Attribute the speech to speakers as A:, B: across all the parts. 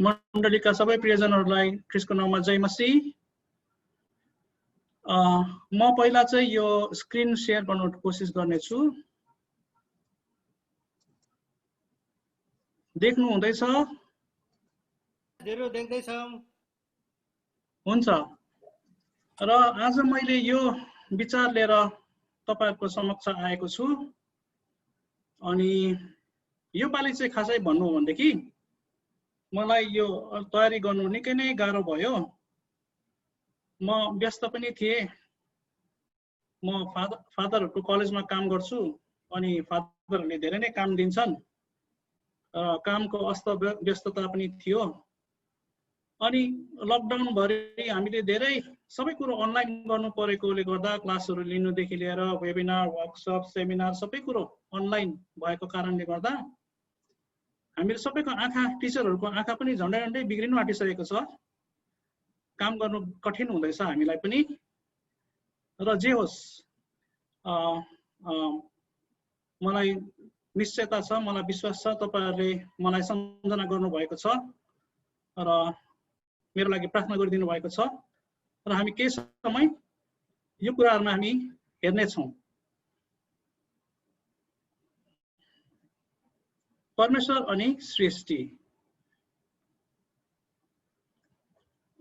A: मण्डलीका सबै प्रियजनहरूलाई ख्रीष्टको नाममा जय मसीह। म पहिला चाहिँ यो स्क्रिन शेयर गर्न कोसिस गर्नेछु। देख्नु हुँदैछ?
B: देख्दैछौँ।
A: हुन्छ। र आज मैले यो विचार लिएर तपाईहरुको समक्ष आएको छु। अनि यो पालि चाहिँ खासै भन्नु हो भनेदेखि मलाई यो तयारी गर्नु निकै नै गाह्रो भयो। म व्यस्त पनि थिएँ। म फादरहरुको कलेजमा काम गर्छु अनि फादरहरुले धेरै नै काम दिन्छन्। कामको व्यस्तता पनि थियो। अनि लकडाउन भरि हामीले धेरै सबै कुरो अनलाइन गर्नु परेकोले गर्दा क्लासहरु लिनुदेखि लिएर वेबिनार, वर्कसप, सेमिनार सबै कुरो अनलाइन भएको कारणले गर्दा हामीले सबैको आँखा, टिचरहरुको आँखा पनि झन्डै बिग्रिनु आँटिसकेको छ। काम गर्नु कठिन हुँदैछ हामीलाई पनि। र जे होस् मलाई निश्चयता छ, मलाई विश्वास छ तपाईहरुले मलाई सम्झना गर्नु भएको छ र मेरो लागि प्रार्थना गरिदिनु भएको छ र हामी केही समय यो कुराहरुमा हामी हेर्ने छौं। परमेश्वर अनि सृष्टि।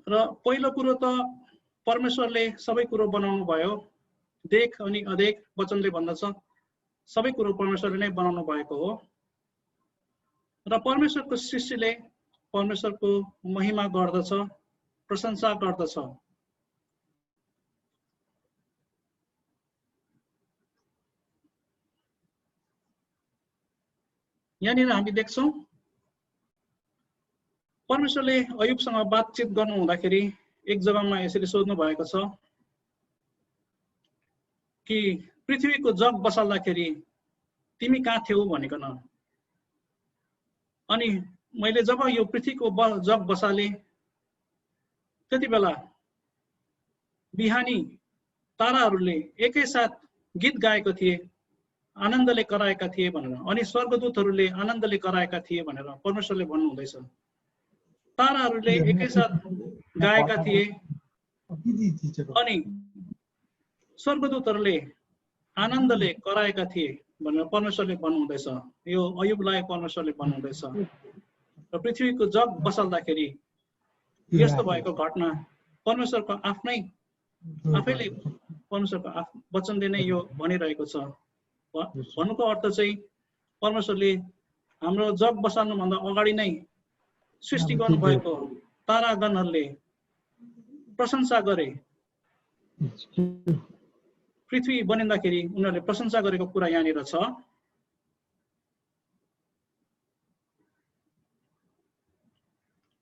A: र पहिलो कुरो त परमेश्वरले सबै कुरो बनाउनु भयो। देख अनि अदेख वचनले भन्दछ सबै कुरो परमेश्वरले नै बनाउनु भएको हो। र परमेश्वरको सृष्टिले परमेश्वरको महिमा गर्दछ, प्रशंसा गर्दछ। यहाँनिर हामी देख्छौं परमेश्वरले अयुबसँग बातचित गर्नु हुँदाखेरि एक जग्गामा यसरी सोध्नु भएको छ कि पृथ्वीको जग बसाल्दाखेरि तिमी कहाँ थियौ भनिकन। अनि मैले जब यो पृथ्वीको जग बसाले त्यति बेला बिहानी ताराहरूले एकैसाथ गीत गाएको थिए, आनन्दले कराएका थिए भनेर। अनि स्वर्गदूतहरूले आनन्दले कराएका थिए भनेर परमेश्वरले भन्नु हुँदैछ। ताराहरूले एकैसाथ गाएका थिए अनि स्वर्गदूतहरूले आनन्दले कराएका थिए भनेर परमेश्वरले भन्नु हुँदैछ। यो अयुबलाई परमेश्वरले भन्नु हुँदैछ। र पृथ्वीको जग बसाल्दाखेरि यस्तो भएको घटना परमेश्वरको आफैले परमेश्वरको वचनले नै यो भनिरहेको छ। भन्नुको अर्थ चाहिँ परमेश्वरले हाम्रो जग बसाल्नु भन्दा अगाडि नै सृष्टि गर्नु भएको तारागणहरूले प्रशंसा गरे। पृथ्वी बनिँदाखेरि उनीहरूले प्रशंसा गरेको कुरा यहाँनिर छ।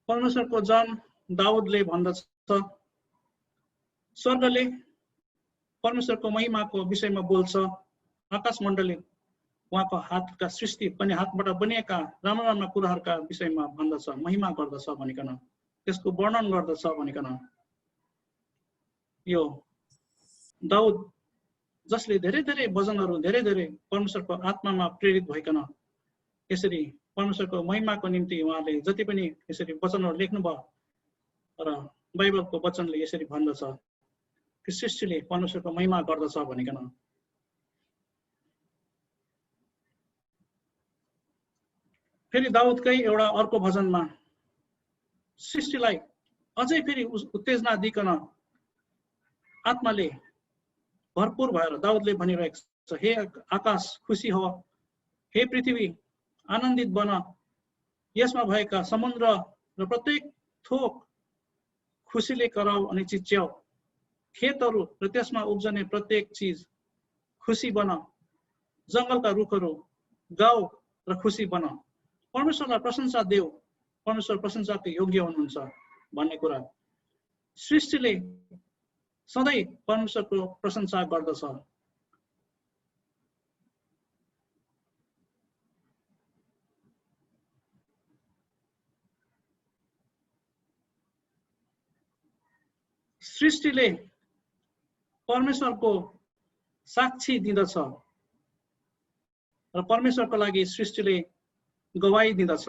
A: परमेश्वरको जन दाउदले भन्दछ स्वर्गले परमेश्वरको महिमाको विषयमा बोल्छ। आकाश मण्डलले उहाँको हातका सृष्टि पनि हातबाट बनिएका राम्रा राम्रा कुराहरूका विषयमा भन्दछ, महिमा गर्दछ भनिकन, त्यसको वर्णन गर्दछ भनिकन। यो दाउद जसले धेरै धेरै भजनहरू धेरै परमेश्वरको आत्मामा प्रेरित भइकन यसरी परमेश्वरको महिमाको निम्ति उहाँले जति पनि यसरी वचनहरू लेख्नुभयो र बाइबलको वचनले यसरी भन्दछ कि सृष्टिले परमेश्वरको महिमा गर्दछ भनिकन। फेरि दाउदकै एउटा अर्को भजनमा सृष्टिलाई अझै फेरि उत्तेजना दिकन आत्माले भरपूर भएर दाउदले भनिरहेको छ, हे आकाश खुसी हो, हे पृथ्वी आनन्दित बन, यसमा भएका समुद्र र प्रत्येक थोक खुसीले कराऊ अनि चिच्याऊ, खेतहरू र त्यसमा उब्जने प्रत्येक चीज खुसी बन, जंगलका रुखहरू गाऊ र खुसी बन। परमेश्वरलाई प्रशंसा देऊ, परमेश्वर प्रशंसाको योग्य हुनुहुन्छ भन्ने कुरा। सृष्टिले सधैँ परमेश्वरको प्रशंसा गर्दछ। सृष्टिले परमेश्वरको साक्षी दिँदछ र परमेश्वरको लागि सृष्टिले गवाही दिँदछ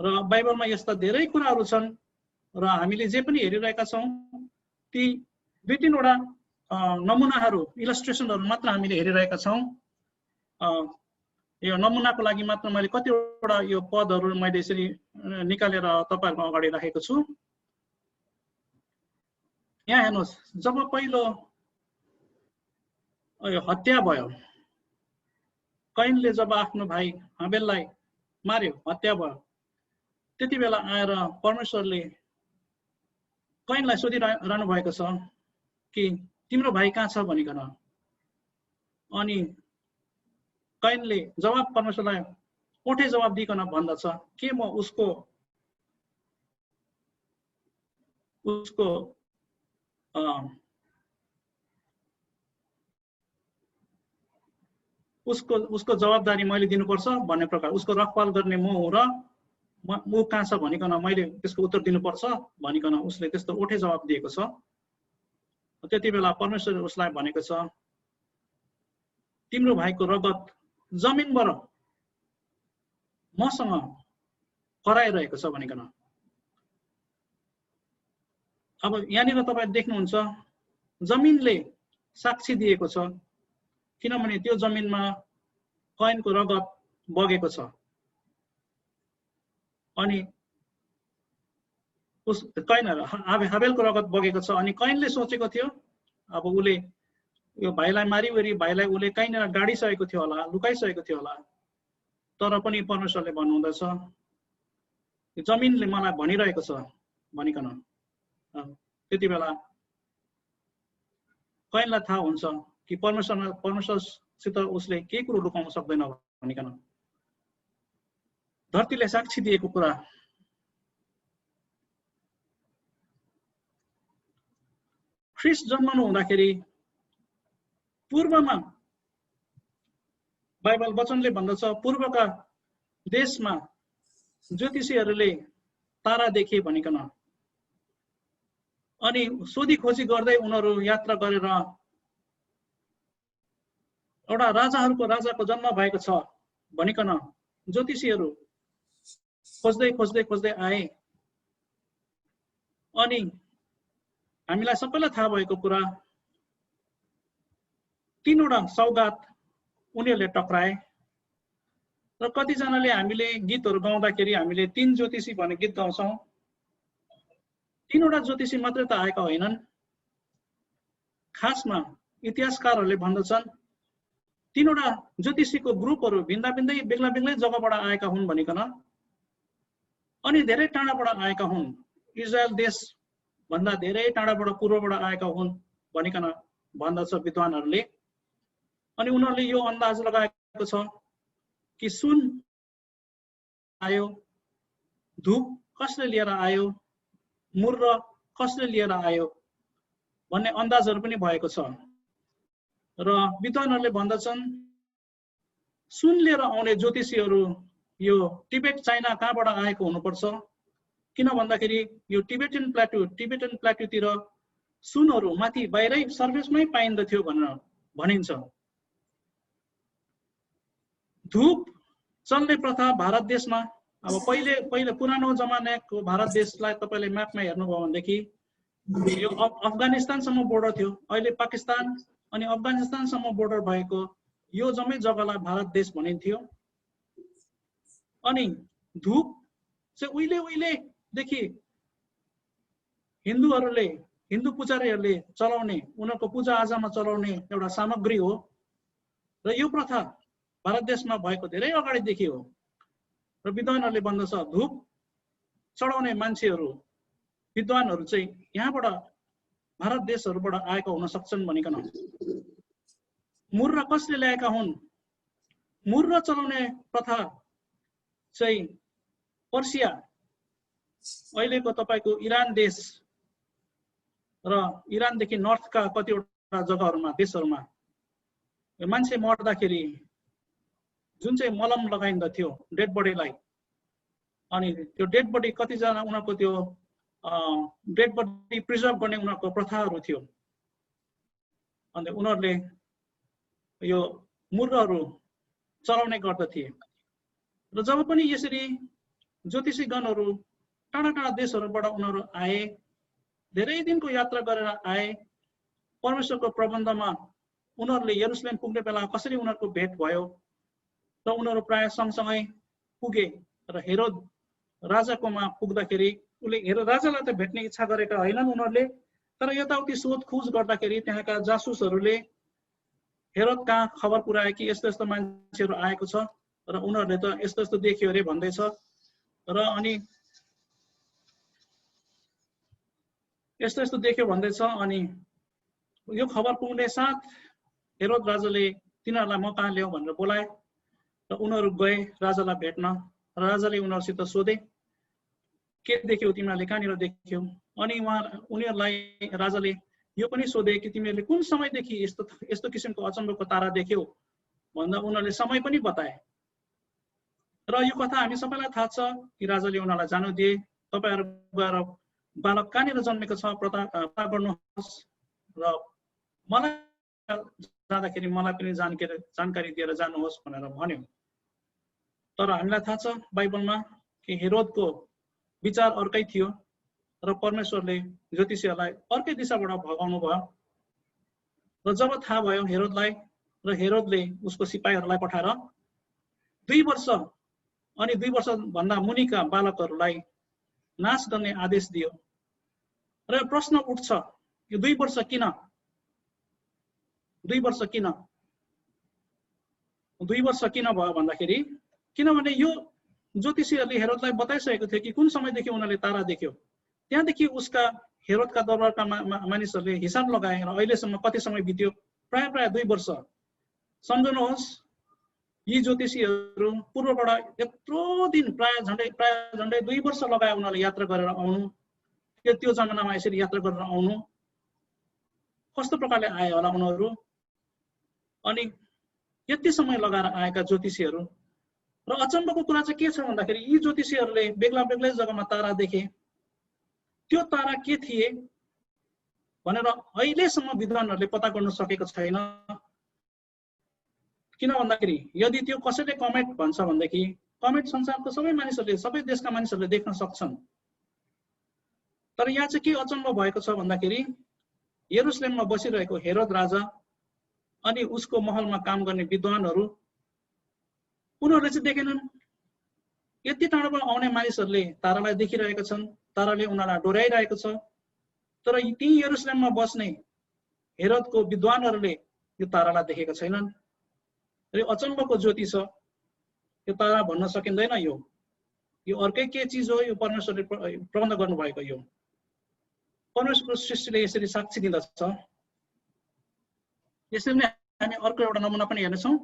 A: र बाइबलमा यस्ता धेरै कुराहरू छन् र हामीले जे पनि हेरिरहेका छौँ ती 2-3 वटा नमुनाहरू इलस्ट्रेसनहरू मात्र हामीले हेरिरहेका छौँ। यो नमुनाको लागि मात्र मैले कतिवटा यो पदहरू मैले यसरी निकालेर तपाईहरुको अगाडि राखेको छु। यहाँ हेर्नुहोस्, जब पहिलो हत्या भयो, कैनले जब आफ्नो भाइ हाबेललाई मार्यो, हत्या भयो, त्यति बेला आएर परमेश्वरले कैनलाई सोधिरहनु भएको छ कि तिम्रो भाइ कहाँ छ भनिकन। अनि कैनले जवाब परमेश्वरलाई ओठे जवाब दिइकन भन्दछ के म उसको जवाबदारी मैले दिनुपर्छ भन्ने प्रकार, उसको रखवाल गर्ने म हो र ऊ कहाँ छ भनिकन मैले त्यसको उत्तर दिनुपर्छ भनिकन उसले त्यस्तो ओठे जवाब दिएको छ। त्यति बेला परमेश्वरले उसलाई भनेको छ तिम्रो भाइको रगत जमिनबाट मसँग कराइरहेको छ भनिकन। अब यहाँनिर तपाईँ देख्नुहुन्छ जमिनले साक्षी दिएको छ, किनभने त्यो जमिनमा कैनको रगत बगेको छ। अनि हाबेलको रगत बगेको छ। अनि कैनले सोचेको थियो अब उले यो भाइलाई मारिवरी भाइलाई उले कहीँनिर गाडिसकेको थियो होला, लुकाइसकेको थियो होला। तर पनि परमेश्वरले भन्नुहुँदछ जमिनले मलाई भनिरहेको छ भनिकन। त्यति बेला कैनलाई थाहा हुन्छ कि परमेश्वरसित उसले केही कुरो लुकाउन सक्दैन भनिकन। धरतीले साक्षी दिएको कुरा। ख्रिस्ट जन्मनु हुँदाखेरि पूर्वमा बाइबल वचनले भन्दछ पूर्वका देशमा ज्योतिषीहरूले तारा देखे भनिकन। अनि सोधी खोजी गर्दै उनीहरू यात्रा गरेर एउटा राजाको जन्म भएको छ भनिकन ज्योतिषीहरू खोज्दै खोज्दै खोज्दै आए। अनि हामीलाई सबैलाई थाहा भएको कुरा 3 वटा सौगात उनीहरूले टक्राए। र कतिजनाले हामीले गीतहरू गाउँदाखेरि हामीले 3 ज्योतिषी भन्ने गीत गाउँछौँ। 3 वटा ज्योतिषी मात्रै त आएका होइनन्। खासमा इतिहासकारहरूले भन्दछन् 3 वटा ज्योतिषीको ग्रुपहरू भिन्दा भिन्दै बेग्ला बेग्लै जग्गाबाट आएका हुन् भनिकन। अनि धेरै टाढाबाट आएका हुन्, इजरायल देश भन्दा धेरै टाढाबाट पूर्वबाट आएका हुन् भनिकन भन्दछ विद्वानहरूले। अनि उनीहरूले यो अन्दाज लगाएको छ कि सुन आयो, धूप कसले लिएर आयो, मुर्र कसले लिएर आयो भन्ने अन्दाजहरू पनि भएको छ। र विद्वानहरूले भन्दछन् सुन लिएर आउने ज्योतिषीहरू यो टिबेट चाइना कहाँबाट आएको हुनुपर्छ, किन भन्दाखेरि यो टिबेटन प्लाटुतिर सुनहरू माथि बाहिरै सर्फेसमै पाइन्दथ्यो भनेर भनिन्छ। धूप चल्ने प्रथा भारत देशमा अब पहिले पुरानो जमानाको भारत देशलाई तपाईले म्यापमा हेर्नुभयो भनेदेखि यो अफगानिस्तानसम्म बोर्डर थियो। अहिले पाकिस्तान अनि अफगानिस्तानसम्म बोर्डर भएको यो जम्मै जग्गालाई भारत देश भनिन्थ्यो। अनि धूप चाहिँ उहिलेदेखि हिन्दू पुजारीहरूले चलाउने, उनीहरूको पूजा आजामा चलाउने एउटा सामग्री हो। र यो प्रथा भारत देशमा भएको धेरै अगाडिदेखि हो। र विद्वानहरूले भन्दछ धूप चढाउने मान्छेहरू, विद्वानहरू चाहिँ यहाँबाट भारत देशहरूबाट आएका हुन सक्छन् भनिकन। मुर्र कसले ल्याएका हुन्? मुर्र चलाउने प्रथा चाहिँ पर्सिया, अहिलेको तपाईको इरान देश र इरानदेखि नर्थका कतिवटा जग्गाहरूमा देशहरूमा मान्छे मर्दाखेरि जुन चाहिँ मलम लगाइन्दथ्यो डेड बडीलाई, अनि त्यो डेड बडी कतिजना उनीहरूको त्यो डेड बडी प्रिजर्भ गर्ने उनीहरूको प्रथाहरू थियो। अनि उनीहरूले यो मुर्रहरू चलाउने गर्दथे। र जब पनि यसरी ज्योतिषीगणहरू टाढा टाढा देशहरूबाट उनीहरू आए, धेरै दिनको यात्रा गरेर आए। परमेश्वरको प्रबन्धमा उनीहरूले यरुशलेम पुग्ने बेला कसरी उनीहरूको भेट भयो र उनीहरू प्राय सँगसँगै पुगे र हेरोद राजाकोमा पुग्दाखेरि उसले हेरोद राजालाई त भेट्ने इच्छा गरेका होइनन् उनीहरूले, तर यताउति सोधखोज गर्दाखेरि त्यहाँका जासुसहरूले हेरोद कहाँ खबर पुर्याए कि यस्तो यस्तो मान्छेहरू आएको छ र उनीहरूले त यस्तो यस्तो देख्यो अरे भन्दैछ र अनि यस्तो यस्तो देख्यो भन्दैछ। अनि यो खबर पुग्ने साथ हेरोद राजाले तिनीहरूलाई म कहाँ ल्याऊ भनेर बोलाए र उनीहरू गए राजालाई भेट्न। राजाले उनीहरूसित सोधे के देख्यौ तिमीहरूले, कहाँनिर देख्यौ? अनि उनीहरूलाई राजाले यो पनि सोधे कि तिमीहरूले कुन समयदेखि यस्तो यस्तो किसिमको अचम्मको तारा देख्यौ भन्दा उनीहरूले समय पनि बताए। र यो कथा हामी सबैलाई थाहा छ कि राजाले उनीहरूलाई जानु दिए, तपाईहरू गएर बालक कहाँनिर जन्मेको छ पत्ता गर्नुहोस् र मलाई जाँदाखेरि मलाई पनि जानकारी दिएर जानुहोस् भनेर भन्यो। तर हामीलाई थाहा छ बाइबलमा कि हेरोदको विचार अर्कै थियो र परमेश्वरले ज्योतिषीहरूलाई अर्कै दिशाबाट भगाउनु भयो। र जब थाहा भयो हेरोदलाई र हेरोदले उसको सिपाहीहरूलाई पठाएर 2 वर्ष अनि 2 वर्षभन्दा मुनिका बालकहरूलाई नाश गर्ने आदेश दियो। र प्रश्न उठ्छ यो 2 वर्ष किन? 2 वर्ष किन? 2 वर्ष किन भयो भन्दाखेरि किनभने यो ज्योतिषीहरूले हेरोदलाई बताइसकेको थियो कि कुन समयदेखि उनीहरूले तारा देख्यो। त्यहाँदेखि उसका हेरोदका दरबारका मानिसहरूले हिसाब लगाए र अहिलेसम्म कति समय बित्यो? प्राय 2 वर्ष। सम्झनुहोस् यी ज्योतिषीहरू पूर्वबाट यत्रो दिन प्राय झन्डै 2 वर्ष लगाए उनीहरूले यात्रा गरेर आउनु। त्यो जमानामा यसरी यात्रा गरेर आउनु कस्तो प्रकारले आए होला उनीहरू? अनि यति समय लगाएर आएका ज्योतिषीहरू। र अचम्मको कुरा चाहिँ के छ भन्दाखेरि यी ज्योतिषीहरूले बेग्ला बेग्लै जग्गामा तारा देखे। त्यो तारा के थिए भनेर अहिलेसम्म विद्वानहरूले पत्ता गर्न सकेको छैन। किन भन्दाखेरि यदि त्यो कसैले कमेट भन्छ भनेदेखि कमेट संसारको सबै मानिसहरूले, सबै देशका मानिसहरूले देख्न सक्छन्। तर यहाँ चाहिँ के अचम्म भएको छ भन्दाखेरि यरुशलेममा बसिरहेको हेरोद राजा अनि उसको महलमा काम गर्ने विद्वानहरू उनीहरूले चाहिँ देखेनन्। यति टाढाबाट आउने मानिसहरूले तारालाई देखिरहेका छन्, ताराले उनीहरूलाई डोर्याइरहेको छ। तर ती यरुशलेममा बस्ने हेरोदको विद्वानहरूले यो तारालाई देखेका छैनन्। र अचम्मको ज्योति छ, यो तारा भन्न सकिँदैन। यो अर्कै के चिज हो? यो परमेश्वरले प्रबन्ध गर्नुभएको। यो परमेश्वरको सृष्टिले यसरी साक्षी दिँदछ। यसरी नै हामी अर्को एउटा नमुना पनि हेर्नेछौँ।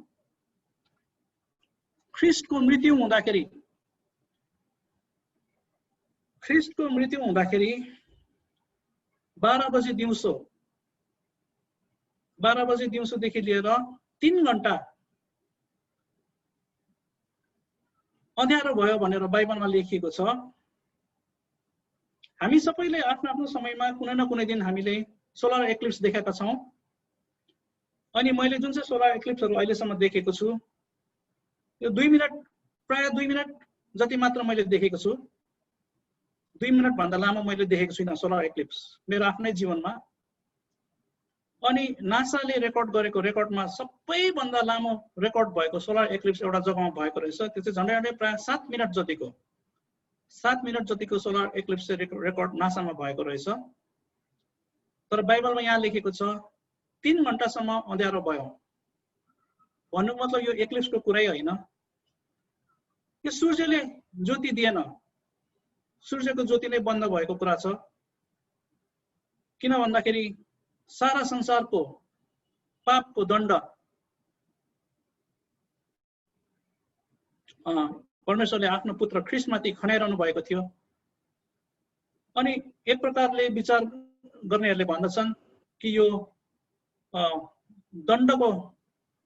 A: ख्रिस्टको मृत्यु हुँदाखेरि 12 बजे दिउँसोदेखि लिएर 3 घण्टा अँध्यारो भयो भनेर बाइबलमा लेखिएको छ। हामी सबैले आफ्नो आफ्नो समयमा कुनै न कुनै दिन हामीले सोलर एक्लिप्स देखेका छौँ। अनि मैले जुन चाहिँ सोलर एक्लिप्सहरू अहिलेसम्म देखेको छु यो 2 मिनट, प्राय 2 मिनट जति मात्र मैले देखेको छु। 2 मिनट भन्दा लामो मैले देखेको छुइनँ सोलर एक्लिप्स मेरो आफ्नै जीवनमा। अनि नासाले रेकर्ड गरेको रेकर्डमा सबैभन्दा लामो रेकर्ड भएको सोलर एक्लिप्स एउटा जग्गामा भएको रहेछ। त्यो चाहिँ झन्डै प्राय 7 मिनट जतिको सोलर एक्लिप्स रेकर्ड नासामा भएको रहेछ। तर बाइबलमा यहाँ लेखेको छ 3 घण्टासम्म अँध्यारो भयो। भन्नु मतलब यो एक्लिप्सको कुरै होइन। यो सूर्यले ज्योति दिएन, सूर्यको ज्योति नै बन्द भएको कुरा छ। किन भन्दाखेरि सारा संसारको पापको दण्ड परमेश्वरले आफ्नो पुत्र ख्रिस्टमाथि खनाइरहनु भएको थियो। अनि एक प्रकारले विचार गर्नेहरूले भन्दछन् कि यो दण्डको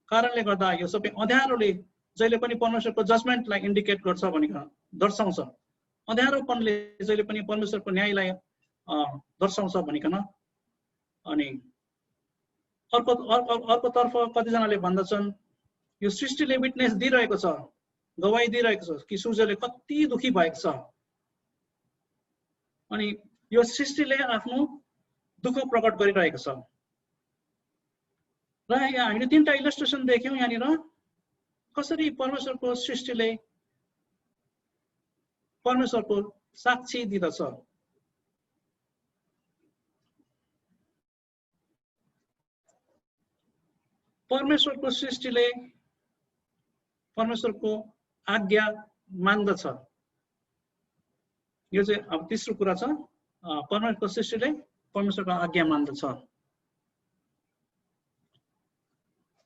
A: कारणले गर्दा यो सबै अँध्यारोले जहिले पनि परमेश्वरको जजमेन्टलाई इन्डिकेट गर्छ भनिकन दर्शाउँछ। अँध्यारोपनले जहिले पनि परमेश्वरको न्यायलाई दर्शाउँछ भनिकन। अनि अर्कोतर्फ कतिजनाले भन्दछन् यो सृष्टिले विटनेस दिइरहेको छ गवाही दिइरहेको छ कि सूर्यले कति दुखी भएको छ अनि यो सृष्टिले आफ्नो दुःख प्रकट गरिरहेको छ। र यहाँ हामीले तीनटा इलस्ट्रेसन देख्यौं यहाँनिर कसरी परमेश्वरको सृष्टिले परमेश्वरको साक्षी दिदछ। परमेश्वरको सृष्टिले परमेश्वरको आज्ञा मान्दछ। यो चाहिँ अब तेस्रो कुरा छ, परमेश्वरको सृष्टिले परमेश्वरको आज्ञा मान्दछ।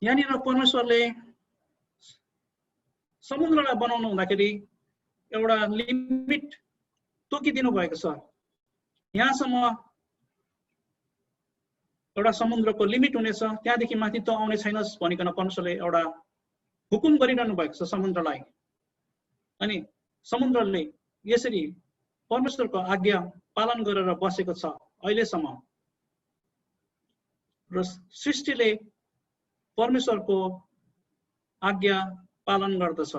A: यहाँनिर परमेश्वरले समुद्रलाई बनाउनु हुँदाखेरि एउटा लिमिट तोकिदिनु भएको छ। यहाँसम्म एउटा समुद्रको लिमिट हुनेछ, त्यहाँदेखि माथि त आउने छैनस् भनिकन परमेश्वरले एउटा हुकुम गरिरहनु भएको छ समुद्रलाई। अनि समुद्रले यसरी परमेश्वरको आज्ञा पालन गरेर बसेको छ अहिलेसम्म। र सृष्टिले परमेश्वरको आज्ञा पालन गर्दछ।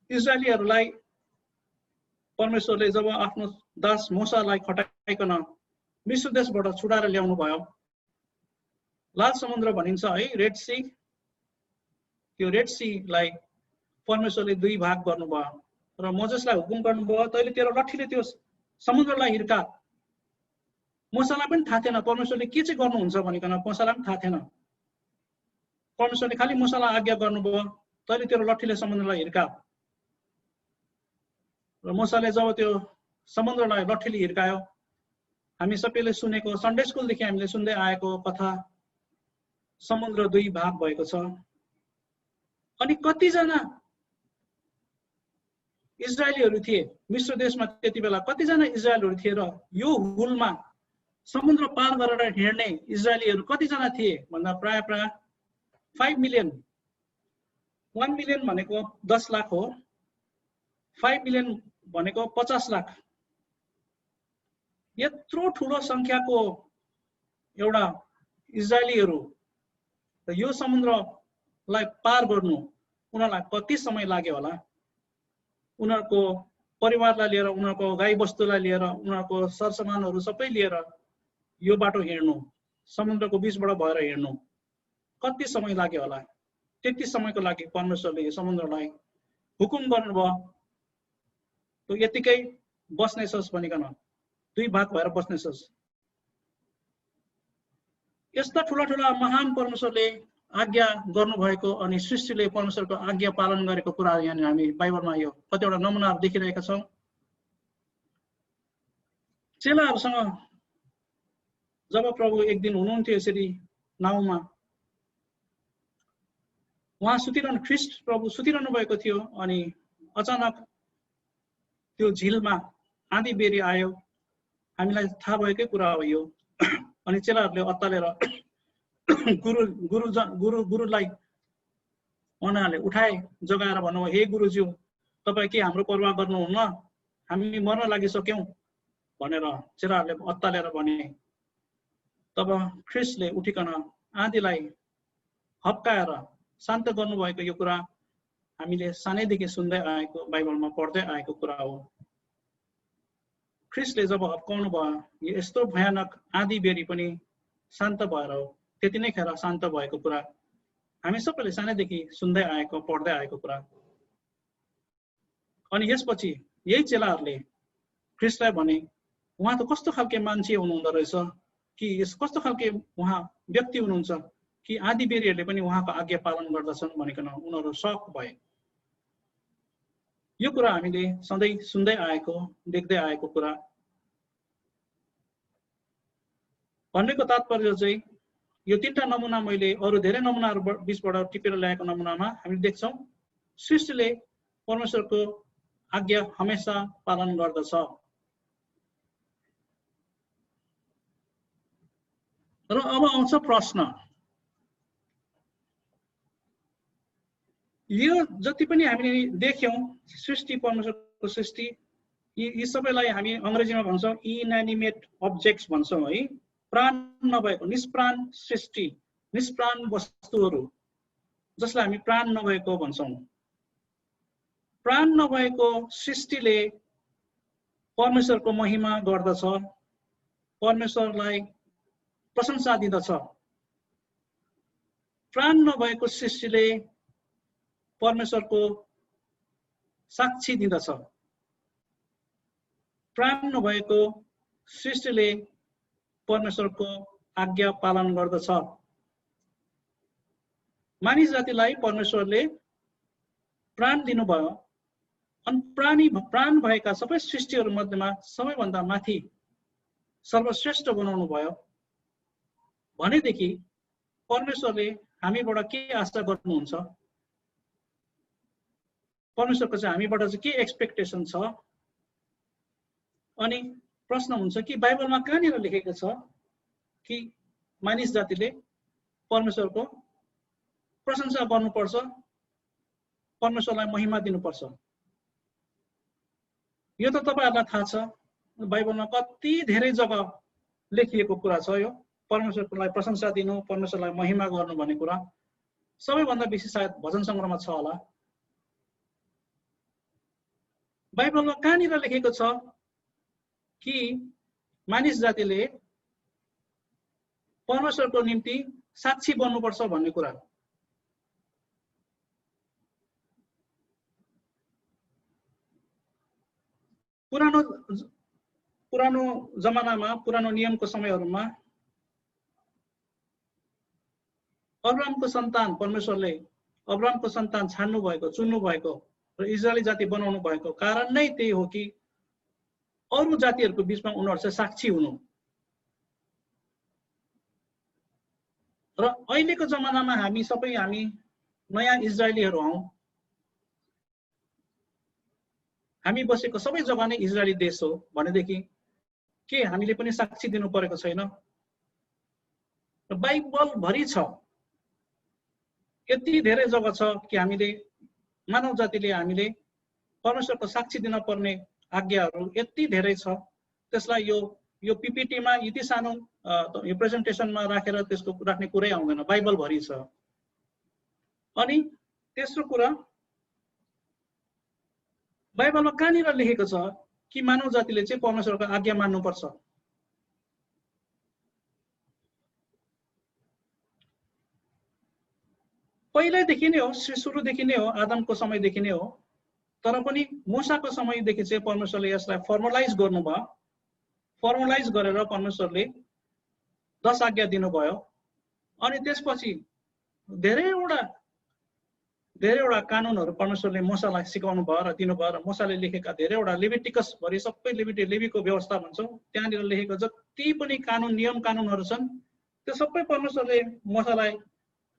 A: इजरायलीहरूलाई परमेश्वरले जब आफ्नो दास मूसालाई खटाइकन मिस्र देशबाट छुटाएर ल्याउनु भयो, लाल समुद्र भनिन्छ है, रेड सी। त्यो रेड सीलाई परमेश्वरले दुई भाग गर्नुभयो र मोजेसलाई हुकुम गर्नुभयो, तैँले तेरो लट्ठीले त्यो समुद्रलाई हिर्का। मूसालाई पनि थाहा थिएन परमेश्वरले के चाहिँ गर्नुहुन्छ भनिकन, मूसालाई पनि थाहा थिएन। परमेश्वरले खालि मूसालाई आज्ञा गर्नुभयो, तैँले तेरो लट्ठीले समुद्रलाई हिर्का। र मूसाले जब त्यो समुद्रलाई लट्ठीले हिर्कायो, हामी सबैले सुनेको सन्डे स्कुलदेखि हामीले सुन्दै आएको कथा, समुद्र दुई भाग भएको छ। अनि कतिजना इजरायलीहरू थिए मिस्र देशमा त्यति बेला, कतिजना इजरायलहरू थिए र यो हुलमा समुद्र पार गरेर हिँड्ने इजरायलीहरू कतिजना थिए भन्दा प्राय 5 मिलियन। 1 मिलियन भनेको 10 लाख हो, 5 मिलियन भनेको 50 लाख। यत्रो ठुलो संख्याको एउटा इजरायलीहरू र यो समुद्रलाई पार गर्नु उनीहरूलाई कति समय लाग्यो होला। उनीहरूको परिवारलाई लिएर, उनीहरूको गाई बस्तुलाई लिएर, उनीहरूको सरसामानहरू सबै लिएर यो बाटो हिँड्नु, समुद्रको बीचबाट भएर हिँड्नु कति समय लाग्यो होला। त्यति समयको लागि परमेश्वरले यो समुद्रलाई हुकुम गर्नुभयो, तँ यतिकै बस्नेछस् भनिकन, दुई भाग भएर बस्नेछस्। यस्ता ठुला ठुला महान परमेश्वरले आज्ञा गर्नुभएको अनि सृष्टिले परमेश्वरको आज्ञा पालन गरेको कुरा यहाँ हामी बाइबलमा यो कतिवटा नमुनाहरू देखिरहेका छौँ। चेलाहरूसँग जब प्रभु एक दिन हुनुहुन्थ्यो यसरी नाउँमा, उहाँ सुतिरहनु, ख्रिस्ट प्रभु सुतिरहनु भएको थियो अनि अचानक त्यो झिलमा आँधी बेरी आयो। हामीलाई थाहा भएकै कुरा हो यो। अनि चेलाहरूले अत्तालेर गुरुलाई उनीहरूले उठाए, जगाएर भन्नुभयो, हे गुरुज्यू, तपाईँ के हाम्रो परवाह गर्नुहुन्न, हामी मर्न लागिसक्यौं भनेर चेलाहरूले अत्तालेर भने। तब ख्रिस्टले उठिकन आँधीलाई हप्काएर शान्त गर्नुभएको यो कुरा हामीले सानैदेखि सुन्दै आएको, बाइबलमा पढ्दै आएको कुरा हो। ख्रिस्टले जब हप्काउनु भयो, यस्तो भयानक आँधी बेरी पनि शान्त भएर हो, त्यति नै खेर शान्त भएको कुरा हामी सबैले सानैदेखि सुन्दै आएको, पढ्दै आएको कुरा। अनि यसपछि यही चेलाहरूले ख्रिस्टलाई भने, उहाँ त कस्तो खालके मान्छे हुनुहुँदो रहेछ, कि यस कस्तो खालके उहाँ व्यक्ति हुनुहुन्छ कि आँधी बेरीहरूले पनि उहाँको आज्ञा पालन गर्दछन् भनिकन उनीहरू शक भए। यो कुरा हामीले सधैँ सुन्दै आएको, देख्दै आएको कुरा। भन्नेको तात्पर्य चाहिँ यो तीनटा नमुना मैले अरू धेरै नमुनाहरू बीचबाट टिपेर ल्याएको नमुनामा हामीले देख्छौँ सृष्टिले परमेश्वरको आज्ञा हमेशा पालन गर्दछ। र अब आउँछ प्रश्न, यो जति पनि हामीले देख्यौं सृष्टि, परमेश्वरको सृष्टि, यी सबैलाई हामी अङ्ग्रेजीमा भन्छौँ इनएनिमेट अब्जेक्ट्स भन्छौँ है। प्राण नभएको निष्प्राण सृष्टि, निष्प्राण वस्तुहरू जसलाई हामी प्राण नभएको भन्छौँ। प्राण नभएको सृष्टिले परमेश्वरको महिमा गर्दछ, परमेश्वरलाई प्रशंसा दिँदछ। प्राण नभएको सृष्टिले परमेश्वरको साक्षी दिँदछ। प्राण नभएको सृष्टिले परमेश्वरको आज्ञा पालन गर्दछ। मानिस जातिलाई परमेश्वरले प्राण दिनुभयो अनि प्राण भएका सबै सृष्टिहरू मध्येमा सबैभन्दा माथि सर्वश्रेष्ठ बनाउनु भयो भनेदेखि परमेश्वरले हामीबाट के आशा गर्नुहुन्छ? परमेश्वरको चाहिँ हामीबाट चाहिँ के एक्सपेक्टेसन छ? अनि प्रश्न हुन्छ कि बाइबलमा कहाँनिर लेखेको छ कि मानिस जातिले परमेश्वरको प्रशंसा गर्नुपर्छ, परमेश्वरलाई महिमा दिनुपर्छ? यो त तपाईहरुलाई थाहा छ, बाइबलमा कति धेरै जग्गा लेखिएको कुरा छ। यो परमेश्वरलाई प्रशंसा दिनु, परमेश्वरलाई महिमा गर्नु भन्ने कुरा सबैभन्दा बेसी सायद भजन संग्रहमा छ होला। बाइबलमा कहाँनिर लेखेको छ कि मानिस जातिले परमेश्वरको निम्ति साक्षी बन्नुपर्छ भन्ने कुरा? पुरानो जमानामा, पुरानो नियमको समयहरूमा अब्राहमको सन्तान परमेश्वरले अब्राहमको सन्तान छान्नु भएको, चुन्नु भएको र इजरायली जाति बनाउनु भएको कारण नै त्यही हो कि अरू जातिहरूको बीचमा उनीहरू चाहिँ साक्षी हुनु। र अहिलेको जमानामा हामी नयाँ इजरायलीहरू हौं। हामी बसेको सबै जग्गा नै इजरायली देश हो भनेदेखि के हामीले पनि साक्षी दिनु परेको छैन? बाइबल भरि छ, यति धेरै जग्गा छ कि हामीले मानव जातिले हामीले परमेश्वरको साक्षी दिन पर्ने आज्ञाहरू यति धेरै छ। त्यसलाई यो पीपीटीमा यति सानो यो प्रेजेन्टेसनमा राखेर त्यसको राख्ने कुरै आउँदैन, बाइबल भरि छ। अनि तेस्रो कुरा, बाइबलमा कहाँनिर लेखेको छ कि मानव जातिले चाहिँ परमेश्वरको आज्ञा मान्नुपर्छ? पहिल्यैदेखि नै हो, सुरुदेखि नै हो, आदमको समयदेखि नै हो। तर पनि मूसाको समयदेखि चाहिँ परमेश्वरले यसलाई फर्मलाइज गर्नुभयो। फर्मलाइज गरेर परमेश्वरले 10 आज्ञा दिनुभयो। अनि त्यसपछि धेरैवटा कानुनहरू परमेश्वरले मूसालाई सिकाउनु भयो र दिनुभयो। र मूसाले लेखेका धेरैवटा लेभिटिकस भरि सबै लेवीको व्यवस्था भन्छौँ, त्यहाँनिर लेखेको जति पनि कानुन नियम कानुनहरू छन् त्यो सबै परमेश्वरले मूसालाई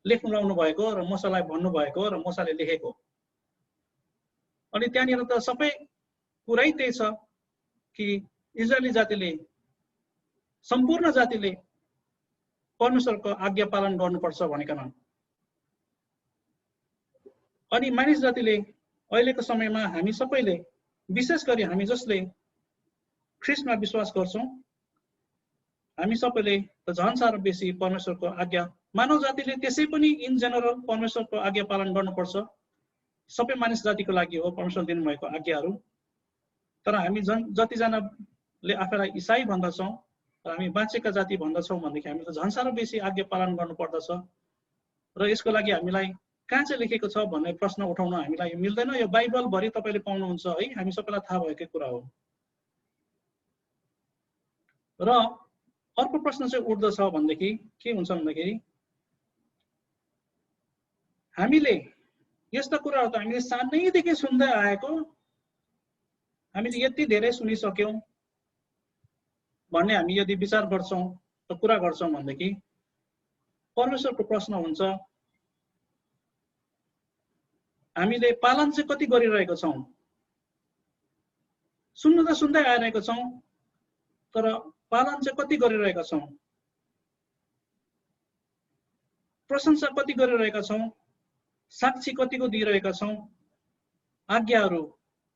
A: लेख्नु लाउनु भएको र मूसालाई भन्नु भएको र मूसाले लेखेको। अनि त्यहाँनिर त सबै कुरै त्यही छ कि इजरायली जातिले, सम्पूर्ण जातिले परमेश्वरको आज्ञा पालन गर्नुपर्छ भनेकन। अनि मानिस जातिले अहिलेको समयमा हामी सबैले, विशेष गरी हामी जसले ख्रीष्टमा विश्वास गर्छौं, हामी सबैले त झन् साह्रो बेसी परमेश्वरको आज्ञा, मानव जातिले त्यसै पनि इन जेनरल परमेश्वरको आज्ञा पालन गर्नुपर्छ। सबै मानिस जातिको लागि हो परमेश्वर दिनुभएको आज्ञाहरू। तर हामी जतिजनाले आफैलाई इसाई भन्दछौँ र हामी बाँचेका जाति भन्दछौँ भनेदेखि हामी त झन् साह्रो बेसी आज्ञा पालन गर्नुपर्दछ। र यसको लागि हामीलाई कहाँ चाहिँ लेखेको छ भन्ने प्रश्न उठाउन हामीलाई मिल्दैन। यो बाइबल भरि तपाईले पाउनुहुन्छ है, हामी सबैलाई थाहा भएकै कुरा हो। र अर्को प्रश्न चाहिँ उठ्दछ भनेदेखि के हुन्छ भन्दाखेरि हामीले यस्ता कुराहरू त हामीले सानैदेखि सुन्दै आएको, हामीले यति धेरै सुनिसक्यौं भन्ने हामी यदि विचार गर्छौं र कुरा गर्छौं भनेदेखि परमेश्वरको प्रश्न हुन्छ, हामीले पालन चाहिँ कति गरिरहेको छौं? सुन्नु त सुन्दै आइरहेको छौं, तर पालन चाहिँ कति गरिरहेका छौं? प्रशंसा कति गरिरहेका छौं? साक्षी कतिको दिइरहेका छौं? आज्ञाहरू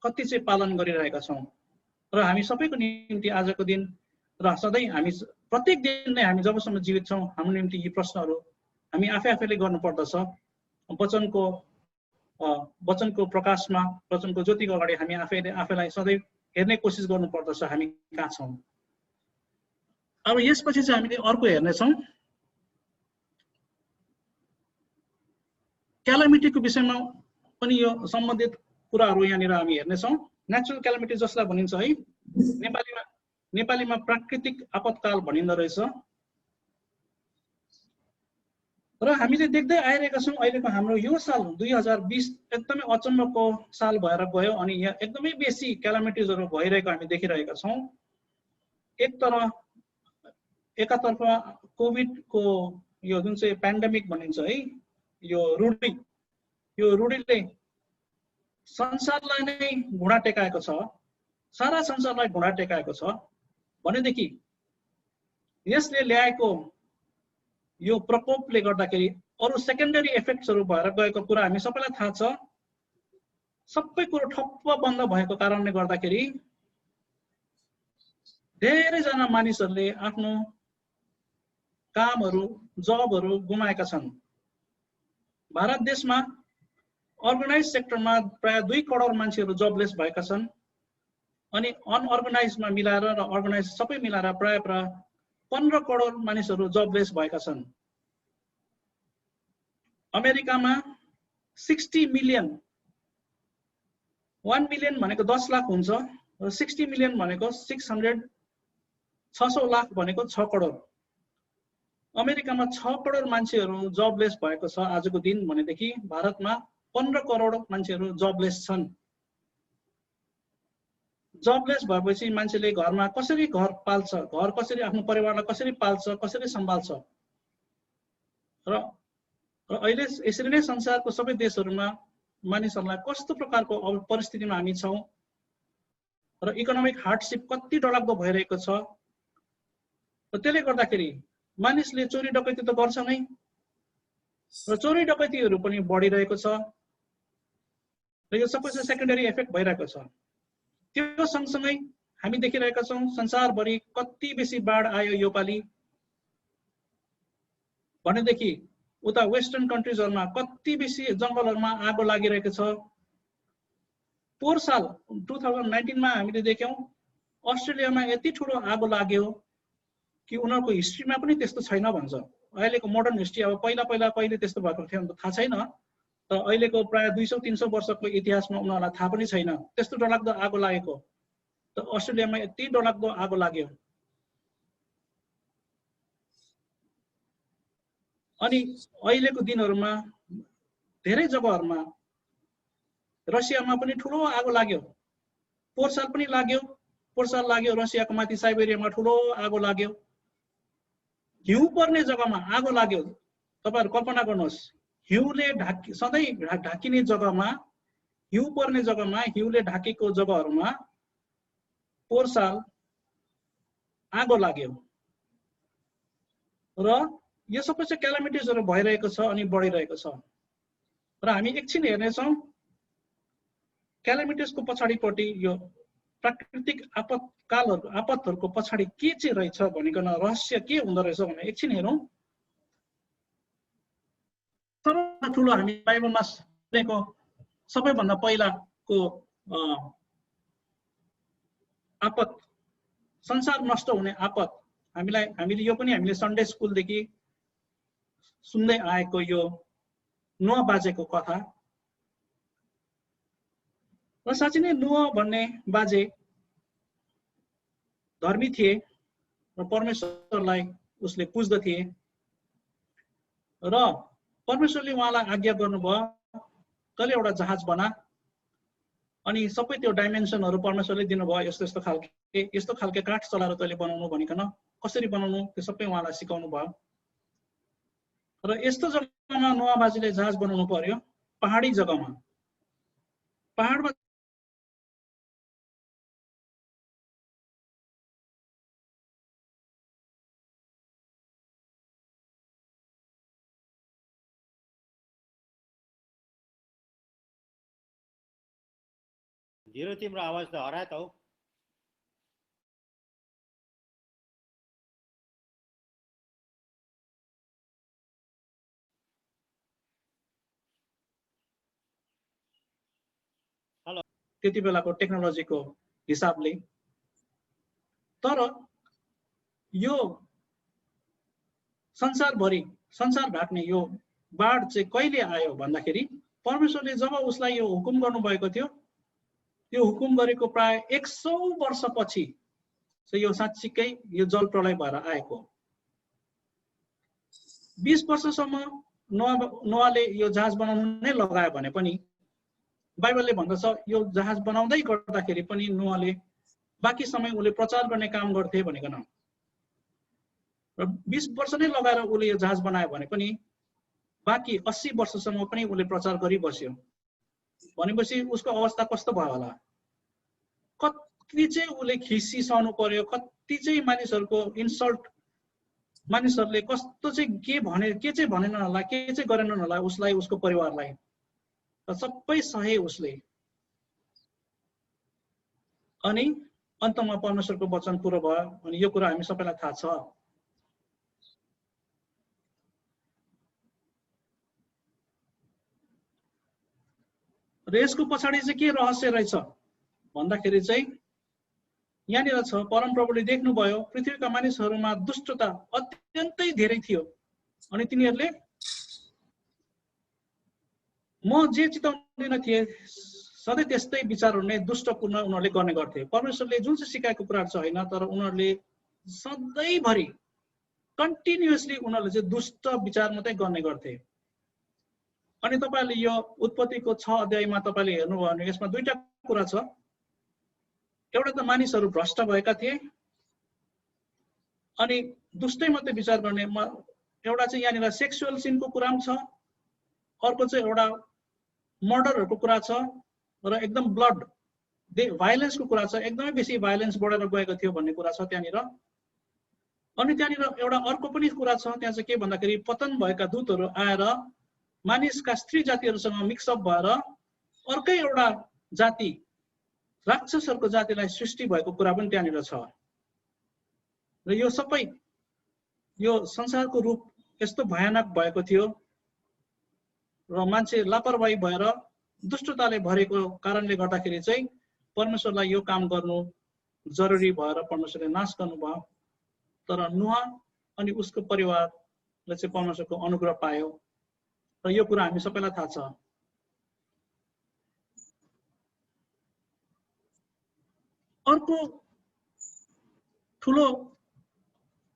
A: कति चाहिँ पालन गरिरहेका छौं? र हामी सबैको निम्ति आजको दिन र सधैँ हामी प्रत्येक दिन नै हामी जबसम्म जीवित छौँ हाम्रो निम्ति यी प्रश्नहरू हामी आफैले गर्नुपर्दछ। वचनको वचनको प्रकाशमा वचनको ज्योतिको अगाडि हामी आफैलाई सधैँ हेर्ने कोसिस गर्नुपर्दछ हामी कहाँ छौँ। अब यसपछि चाहिँ हामीले अर्को हेर्नेछौँ, क्यालामिटीको विषयमा पनि यो सम्बन्धित कुराहरू यहाँनिर हामी हेर्नेछौँ। नेचुरल क्यालामिटी जसलाई भनिन्छ है, नेपालीमा प्राकृतिक आपतकाल भनिँदो रहेछ। र हामीले देख्दै आइरहेका छौँ अहिलेको हाम्रो यो साल 2020 एकदमै अचम्मको साल भएर गयो अनि यहाँ एकदमै बेसी क्यालामिटिजहरू भइरहेको हामी देखिरहेका छौँ। एकातर्फ कोभिडको यो जुन चाहिँ पेन्डेमिक भनिन्छ है, यो रुडीले संसारलाई नै घुँडा टेकाएको छ, सारा संसारलाई घुँडा टेकाएको छ भनेदेखि यसले ल्याएको यो प्रकोपले गर्दाखेरि अरू सेकेन्डरी इफेक्ट्सहरू भएर गएको कुरा हामी सबैलाई थाहा छ। सबै कुरो ठप्प बन्द भएको कारणले गर्दाखेरि धेरैजना मानिसहरूले आफ्नो कामहरू जबहरू गुमाएका छन्। भारत देशमा अर्गनाइज सेक्टरमा प्राय 2 करोड मान्छेहरू जबलेस भएका छन् अनि अनअर्गनाइजमा मिलाएर र अर्गनाइज सबै मिलाएर प्राय 15 करोड मानिसहरू जबलेस भएका छन्। अमेरिकामा 60 मिलियन, 1 मिलियन भनेको 10 लाख हुन्छ र 60 मिलियन भनेको 600 लाख भनेको 6 करोड। अमेरिकामा 6 करोड मान्छेहरू जबलेस भएको छ आजको दिन भनेदेखि भारतमा 15 करोड मान्छेहरू जबलेस छन्। जबलेस भएपछि मान्छेले घरमा कसरी घर पाल्छ, घर कसरी आफ्नो परिवारलाई कसरी पाल्छ, कसरी सम्हाल्छ र अहिले यसरी नै संसारको सबै देशहरूमा मानिसहरूलाई कस्तो प्रकारको परिस्थितिमा हामी छौँ र इकोनोमिक हार्डसिप कति डरलाग्दो भइरहेको छ र त्यसले गर्दाखेरि मानिसले चोरी डकैती त गर्छ नै र चोरी डकैतीहरू पनि बढिरहेको छ र यो सबै सेकेन्डरी इफेक्ट भइरहेको छ। त्यो सँगसँगै हामी देखिरहेका छौँ संसारभरि कति बेसी बाढ आयो यो पालि भनेदेखि उता वेस्टर्न कन्ट्रिजहरुमा कति बेसी जंगलहरुमा आगो लागिरहेको छ। पोहोर साल 2019 मा हामीले देख्यौं अस्ट्रेलियामा यति ठूलो आगो लाग्यो कि उनीहरुको हिस्ट्रीमा पनि त्यस्तो छैन भन्छ। अहिलेको मोडर्न हिस्ट्री अब पहिला कहिले त्यस्तो भएको थियो भने थाहा छैन, तर अहिलेको प्राय 200-300 वर्षको इतिहासमा उनीहरुलाई थाहा पनि छैन त्यस्तो डरलाग्दो आगो लागेको। त अस्ट्रेलियामा यति डरलाग्दो आगो लाग्यो। अनि अहिलेको दिनहरुमा धेरै जग्गाहरुमा रसियामा पनि ठूलो आगो लाग्यो। पोहोर साल पनि लाग्यो, रसियाको माथि साइबेरियामा ठूलो आगो लाग्यो। हिउँ पर्ने जग्गामा आगो लाग्यो। तपाईहरु कल्पना गर्नुहोस्, हिउँले सधैँ ढाकिने जग्गामा, हिउँ पर्ने जग्गामा, हिउँले ढाकेको जग्गाहरुमा पोहोर साल आगो लाग्यो। र यो सबै चाहिँ क्यालामिटिजहरु भइरहेको छ अनि बढिरहेको छ। र हामी एकछिन हेर्ने छौं क्यालामिटिजको पछाडीपट्टि यो प्राकृतिक आपतहरुको पछाडी के चाहिँ रहेछ भनिकन रहस्य के हुँदो रहेछ भने एकछिन हेरौं। सबैभन्दा ठूलो हामी बाइबलमा सुनेको सबैभन्दा पहिलाको आपत, संसार नष्ट हुने आपत, हामीले यो पनि हामीले सन्डे स्कुलदेखि सुन्दै आएको यो नोआ बाजेको कथा। र साँच्चै नै नोआ भन्ने बाजे धर्मी थिए र परमेश्वरलाई उसले पुज्दथे र परमेश्वरले उहाँलाई आज्ञा गर्नुभयो तैले एउटा जहाज बना। अनि सबै त्यो डाइमेन्सनहरु परमेश्वरले दिनुभयो, यस्तो खालके काठ चलाएर तैले बनाउनु भनिकन कसरी बनाउनु त्यो सबै उहाँलाई सिकाउनु भयो। र यस्तो जग्गामा नोआ बाजेले जहाज बनाउनु पर्यो, पहाडी जग्गामा। पहाडमा
B: जिरो तिम्रो आवाज त हरायो त हौ।
A: त्यति बेलाको टेक्नोलोजीको हिसाबले। तर यो संसार ढाक्ने यो बाढ चाहिँ कहिले आयो भन्दाखेरि परमेश्वरले जब उसलाई यो हुकुम गर्नुभएको थियो, त्यो हुकुम गरेको प्राय 100 वर्षपछि चाहिँ यो साँच्चीकै यो जल प्रलय भएर आएको। 20 वर्षसम्म नोआले यो जहाज बनाउनु नै लगायो भने पनि बाइबलले भन्दछ यो जहाज बनाउँदै गर्दाखेरि पनि नोआले बाँकी समय उसले प्रचार गर्ने काम गर्थे भनेको न। र 20 वर्ष नै लगाएर उसले यो जहाज बनायो भने पनि बाँकी 80 वर्षसम्म पनि उसले प्रचार गरिबस्यो भनेपछि उसको अवस्था कस्तो भयो होला? कति चाहिँ उसले खिसी सहनु पर्यो, कति चाहिँ मानिसहरूको इन्सल्ट, मानिसहरूले कस्तो चाहिँ के चाहिँ भनेन होला, के चाहिँ गरेनन् होला उसलाई, उसको परिवारलाई, र सबै सहे उसले। अनि अन्तमा परमेश्वरको वचन पुरो भयो। अनि यो कुरा हामी सबैलाई थाहा छ। र यसको पछाडि चाहिँ के रहस्य रहेछ भन्दाखेरि चाहिँ यहाँनिर छ, परमप्रभुले देख्नुभयो पृथ्वीका मानिसहरूमा दुष्टता अत्यन्तै धेरै थियो अनि तिनीहरूले म जे चिताउँदिन थिए सधैँ त्यस्तै विचारहरू नै दुष्टपूर्ण उनीहरूले गर्ने गर्थे। परमेश्वरले जुन चाहिँ सिकाएको कुराहरू छ होइन, तर उनीहरूले सधैँभरि कन्टिन्युअसली उनीहरूले चाहिँ दुष्ट विचार मात्रै गर्ने गर्थे। अनि तपाईले यो उत्पत्तिको 6 अध्यायमा तपाईले हेर्नुभयो भने यसमा दुईटा कुरा छ। एउटा त मानिसहरू भ्रष्ट भएका थिए अनि दुष्टै मात्रै विचार गर्ने। एउटा चाहिँ यहाँनिर सेक्सुअल सिनको कुरा पनि छ, अर्को चाहिँ एउटा मर्डरहरूको कुरा छ र एकदम ब्लड भाइलेन्सको कुरा छ। एकदमै बेसी भाइलेन्स बढेर गएको थियो भन्ने कुरा छ त्यहाँनिर। अनि त्यहाँनिर एउटा अर्को पनि कुरा छ, त्यहाँ चाहिँ के भन्दाखेरि पतन भएका दूतहरू आएर मानिसका स्त्री जातिहरूसँग मिक्सअप भएर अर्कै एउटा जाति राक्षसहरूको जातिलाई सृष्टि भएको कुरा पनि त्यहाँनिर छ। र यो सबै यो संसारको रूप यस्तो भयानक भएको थियो र मान्छे लापरवाही भएर दुष्टताले भरेको कारणले गर्दाखेरि चाहिँ परमेश्वरलाई यो काम गर्नु जरुरी भएर परमेश्वरले नाश गर्नुभयो। तर नोआ अनि उसको परिवारले चाहिँ परमेश्वरको अनुग्रह पायो र यो कुरा हामी सबैलाई थाहा छ। अर्को ठुलो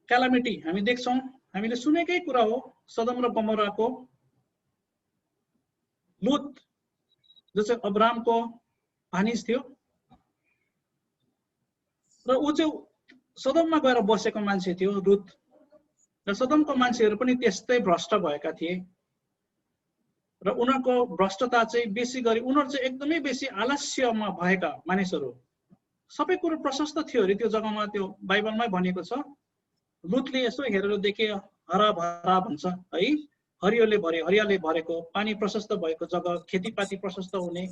A: क्यालामिटी हामी देख्छौं, हामीले सुनेकै कुरा हो, सदम र गमोराको। लुत जो चाहिँ अब्रामको भानिज थियो र ऊ चाहिँ सदममा गएर बसेको मान्छे थियो लुत। र सदमको मान्छेहरू पनि त्यस्तै भ्रष्ट भएका थिए र उनीहरूको भ्रष्टता चाहिँ बेसी गरी उनीहरू चाहिँ एकदमै बेसी आलस्यमा भएका मानिसहरू। सबै कुरो प्रशस्त थियो अरे त्यो जग्गामा, त्यो बाइबलमै भनेको छ। लुतले यसो हेरेर देखे हरा भरा भन्छ है, हरियाले भरेको, पानी प्रशस्त भएको जग्गा, खेतीपाती प्रशस्त हुने,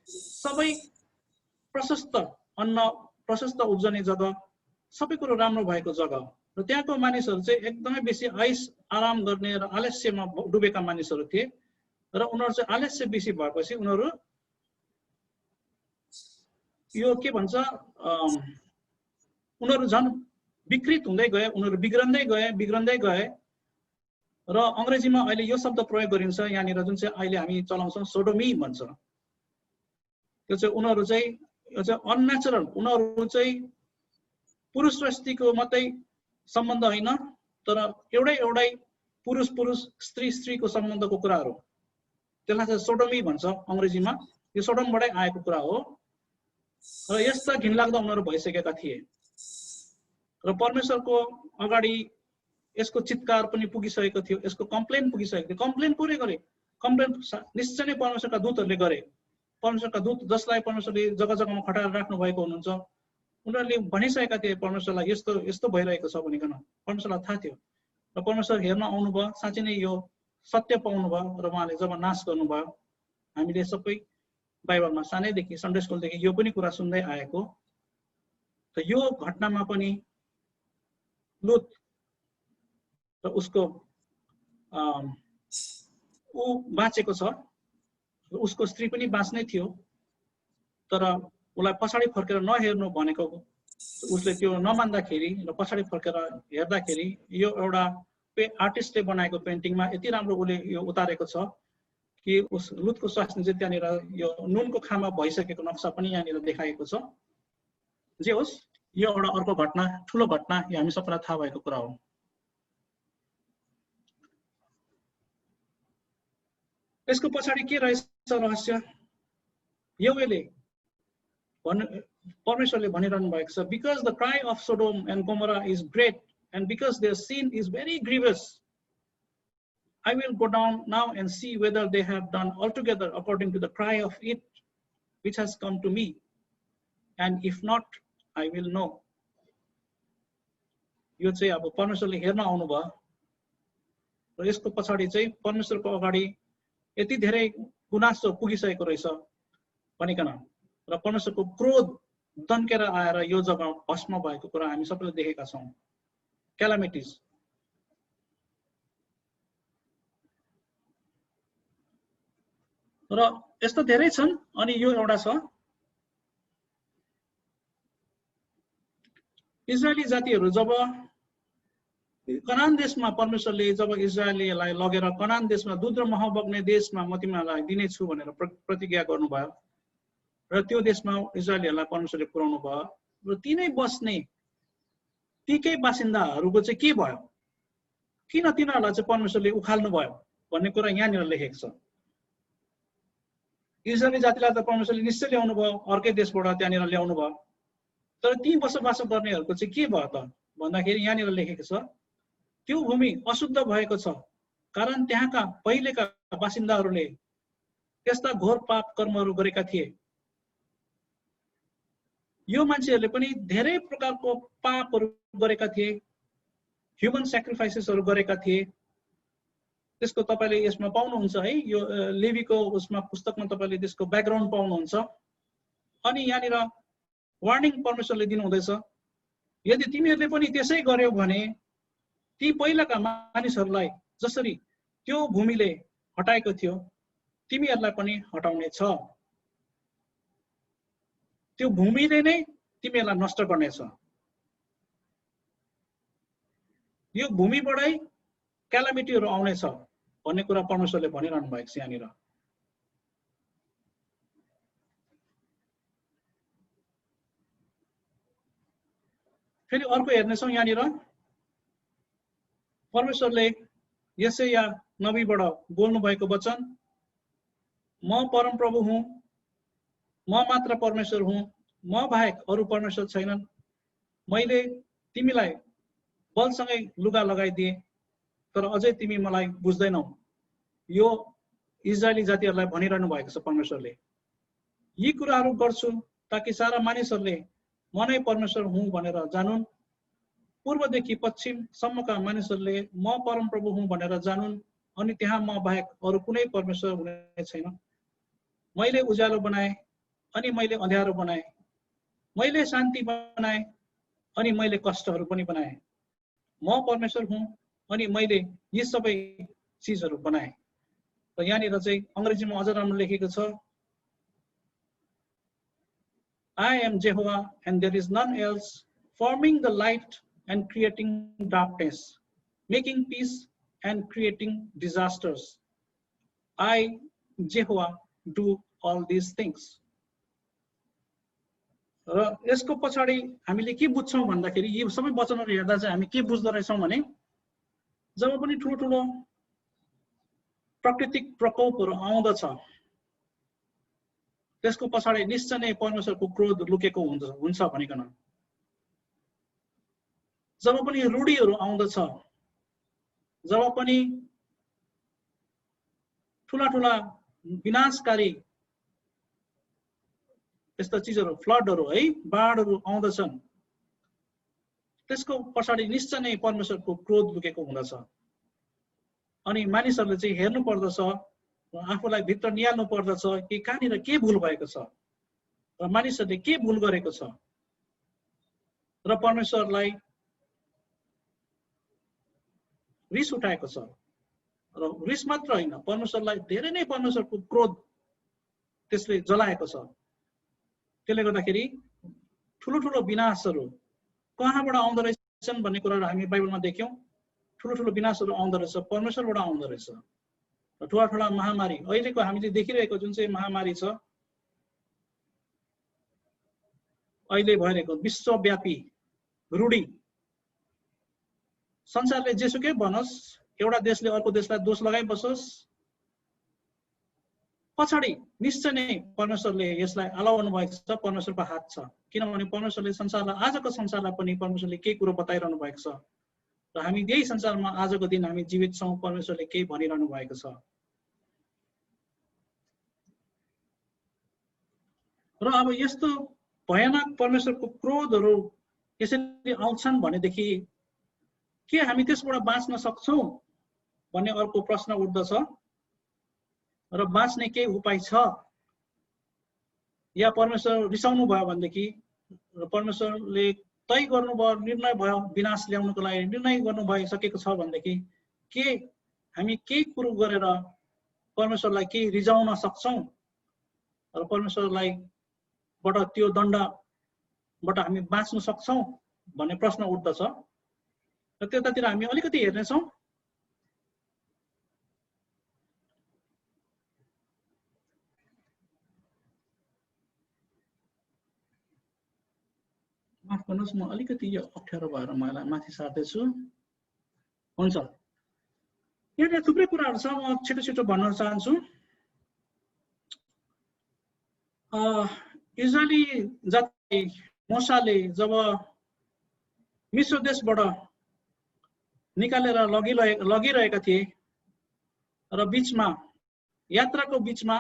A: सबै प्रशस्त अन्न प्रशस्त उब्जने जग्गा, सबै कुरो राम्रो भएको जग्गा। र त्यहाँको मानिसहरू चाहिँ एकदमै बेसी आइस आराम गर्ने र आलस्यमा डुबेका मानिसहरू थिए। र उनीहरू चाहिँ आलस्य बेसी भएपछि उनीहरू यो के भन्छ उनीहरू झन् विकृत हुँदै गए, उनीहरू बिग्रन्दै गए। र अंग्रेजीमा अहिले यो शब्द प्रयोग गरिन्छ यहाँनिर, जुन चाहिँ अहिले हामी चलाउँछौं सोडोमी भन्छ। त्यो चाहिँ उनीहरू चाहिँ यो चाहिँ अननेचुरल, उनीहरू चाहिँ पुरुष र स्त्रीको मात्रै सम्बन्ध होइन, तर एउटै पुरुष स्त्रीको सम्बन्धको कुराहरू, त्यसलाई चाहिँ सोडोमी भन्छ अंग्रेजीमा। यो सोडोमबाटै आएको कुरा हो र यस्ता घिनलाग्दो उनीहरू भइसकेका थिए। र परमेश्वरको अगाडि यसको चित्कार पनि पुगिसकेको थियो, यसको कम्प्लेन पुगिसकेको थियो। कम्प्लेन पुरै गरे, कम्प्लेन निश्चय नै परमेश्वरका दूतहरूले गरे। परमेश्वरका दूत जसलाई परमेश्वरले जग्गा जग्गामा खटाएर राख्नु भएको हुनुहुन्छ, उनीहरूले भनिसकेका थिए परमेश्वरलाई यस्तो यस्तो भइरहेको छ भनिकन। परमेश्वरलाई थाहा थियो र परमेश्वर हेर्न आउनुभयो, साँच्चै नै यो सत्य पाउनुभयो र उहाँले जब नाश गर्नुभयो। हामीले सबै बाइबलमा सानैदेखि सन्डे स्कुलदेखि यो पनि कुरा सुन्दै आएको। त यो घटनामा पनि लुत र उसको ऊ बाँचेको छ, उसको स्त्री पनि बाँच्नै थियो। तर उसलाई पछाडि फर्केर नहेर्नु भनेको उसले त्यो नमान्दाखेरि र पछाडि फर्केर हेर्दाखेरि यो एउटा आर्टिस्टले बनाएको पेन्टिङमा यति राम्रो उसले यो उतारेको छ कि उस लुतको स्वास्नी चाहिँ त्यहाँनिर यो नुनको खामा भइसकेको नक्सा पनि यहाँनिर देखाएको छ। जे होस् यो एउटा अर्को घटना, ठुलो घटना, यो हामी सबैलाई थाहा भएको कुरा हो। यसको पछाडि के रहेछ रहस्य? यहोवाले परमेश्वरले भनिरहनु भएको छ, because the cry of Sodom and Gomorrah is great and because their sin is very grievous, I will go down now and see whether they have done altogether according to the cry of it which has come to me, and if not, I will know. यो चाहिँ अब परमेश्वरले हेर्न आउनु भयो र यसको पछाडि चाहिँ परमेश्वरको अगाडि यति धेरै गुनासो पुगिसकेको रहेछ भनिकन र परमेश्वरको क्रोध दन्केर आएर यो जग्गा भस्म भएको कुरा हामी सबैले देखेका छौं। क्यालामिटिज र यस्तो धेरै छन्। अनि यो एउटा छ, इजरायली जातिहरू जब कनान देशमा परमेश्वरले जब इजरायलीलाई लगेर कनान देशमा दुध र मह बग्ने देशमा म तिमीहरूलाई दिनेछु भनेर प्रतिज्ञा गर्नुभयो र त्यो देशमा इजरायलीहरूलाई परमेश्वरले पुर्याउनु भयो र तिनै बस्ने तीकै बासिन्दाहरूको चाहिँ के भयो, किन तिनीहरूलाई चाहिँ परमेश्वरले उखाल्नु भयो भन्ने कुरा यहाँनिर लेखेको छ। इजरायली जातिलाई त परमेश्वरले निश्चय ल्याउनु भयो, अर्कै देशबाट त्यहाँनिर ल्याउनु भयो, तर ती बसोबासो गर्नेहरूको चाहिँ के भयो त भन्दाखेरि यहाँनिर लेखेको छ, त्यो भूमि अशुद्ध भएको छ कारण त्यहाँका पहिलेका बासिन्दाहरूले त्यस्ता घोर पाप कर्महरू गरेका थिए। यो मान्छेहरूले पनि धेरै प्रकारको पापहरू गरेका थिए, ह्युमन स्याक्रिफाइसेसहरू गरेका थिए। त्यसको तपाईले यसमा पाउनुहुन्छ है, यो लेवीको उसमा पुस्तकमा तपाईले त्यसको ब्याकग्राउन्ड पाउनुहुन्छ। अनि यहाँनिर वार्निङ परमेश्वरले दिनुहुँदैछ, यदि तिमीहरूले पनि त्यसै गर्यौ भने ती पहिलाका मानिसहरूलाई जसरी त्यो भूमिले हटाएको थियो तिमीहरूलाई पनि हटाउने छ। त्यो भूमिले नै तिमीहरूलाई नष्ट गर्नेछ। यो भूमिबाटै क्यालामिटीहरू आउनेछ भन्ने कुरा परमेश्वरले भनिरहनु भएको छ यहाँनिर। फेरि अर्को हेर्नेछौँ यहाँनिर परमेश्वरले यशाया नबीबाट बोल्नु भएको वचन, म परमप्रभु हुँ, म मात्र परमेश्वर हुँ, म बाहेक अरू परमेश्वर छैनन्। मैले तिमीलाई बलसँगै लुगा लगाइदिए तर अझै तिमी मलाई बुझ्दैनौ। यो इजरायली जातिहरूलाई भनिरहनु भएको छ परमेश्वरले। यी कुराहरू गर्छु ताकि सारा मानिसहरूले म नै परमेश्वर हुँ भनेर जानुन्, पूर्वदेखि पश्चिमसम्मका मानिसहरूले म परमप्रभु हुँ भनेर जानुन्, अनि त्यहाँ म बाहेक अरू कुनै परमेश्वर हुने छैन। मैले उज्यालो बनाए अनि मैले अँध्यारो बनाए, मैले शान्ति बनाए अनि मैले कष्टहरू पनि बनाए। म परमेश्वर हुँ अनि मैले यी सबै चीजहरू बनाए। र यहाँनिर चाहिँ अंग्रेजीमा अझ राम्रो लेखेको छ, I am Jehovah and there is none else, forming the light and creating darkness, making peace and creating disasters. I, Jehovah, do all these things. र यसको पछाडि हामीले के बुझ्छौं भन्दाखेरि यी सबै वचनहरू हेर्दा चाहिँ हामी के बुझ्दो रहेछौं भने जब पनि ठुलो ठुलो प्राकृतिक प्रकोपहरू आउँदछ त्यसको पछाडि निश्चय नै परमेश्वरको क्रोध लुकेको हुन्छ भनिकन। जब पनि रूढीहरू आउँदछ, जब पनि ठुला ठुला विनाशकारी यस्ता चीजहरू, फ्लडहरू है, बाढहरू आउँदछन्, त्यसको पछाडि निश्चय नै परमेश्वरको क्रोध लुकेको हुँदछ। अनि मानिसहरूले चाहिँ हेर्नु पर्दछ, आफूलाई भित्र निहाल्नु पर्दछ कि कहाँनिर के भूल भएको छ र मानिसहरूले के भूल गरेको छ र परमेश्वरलाई रिस उठाएको छ। र रिस मात्र होइन, परमेश्वरलाई धेरै नै परमेश्वरको क्रोध त्यसले जलाएको छ। त्यसले गर्दाखेरि ठुलो ठुलो विनाशहरू कहाँबाट आउँदो रहेछन् भन्ने कुराहरू हामी बाइबलमा देख्यौं। ठुलो ठुलो विनाशहरू आउँदो रहेछ परमेश्वरबाट आउँदो रहेछ। ठुला ठुला महामारी अहिलेको हामीले देखिरहेको जुन चाहिँ महामारी छ, अहिले भइरहेको विश्वव्यापी रूढी, संसारले जेसुकै भनोस्, एउटा देशले अर्को देशलाई दोष लगाइबसोस्, पछाडि निश्चय नै परमेश्वरले यसलाई अलाउनु भएको छ। परमेश्वरको हात छ, किनभने परमेश्वरले संसारलाई, आजको संसारलाई पनि परमेश्वरले केही कुरो बताइरहनु भएको छ र हामी यही संसारमा आजको दिन हामी जीवित छौं। परमेश्वरले केही भनिरहनु भएको छ र अब यस्तो भयानक परमेश्वरको क्रोधहरू यसरी आउँछन् भनेदेखि के हामी त्यसबाट बाँच्न सक्छौं भन्ने अर्को प्रश्न उठ्दछ। र बाँच्ने केही उपाय छ या परमेश्वर रिसाउनु भयो भनेदेखि र परमेश्वरले तय गर्नुभयो, निर्णय भयो विनाश ल्याउनको लागि निर्णय गर्नु भइसकेको छ भनेदेखि के हामी केही कुरो गरेर परमेश्वरलाई केही रिजाउन सक्छौं र परमेश्वरलाई बाट त्यो दण्डबाट हामी बाँच्न सक्छौं भन्ने प्रश्न उठ्दछ र त्यतातिर हामी अलिकति हेर्नेछौं। माफ गर्नुहोस्, म अलिकति यो अप्ठ्यारो भएर मलाई माथि सार्दैछु। हुन्छ, यहाँ थुप्रै कुराहरू छ, म छिटो छिटो भन्न चाहन्छु। इजरायली जाति मोसाले जब मिस्र देशबाट निकालेर लगिरहेका थिए र बीचमा यात्राको बीचमा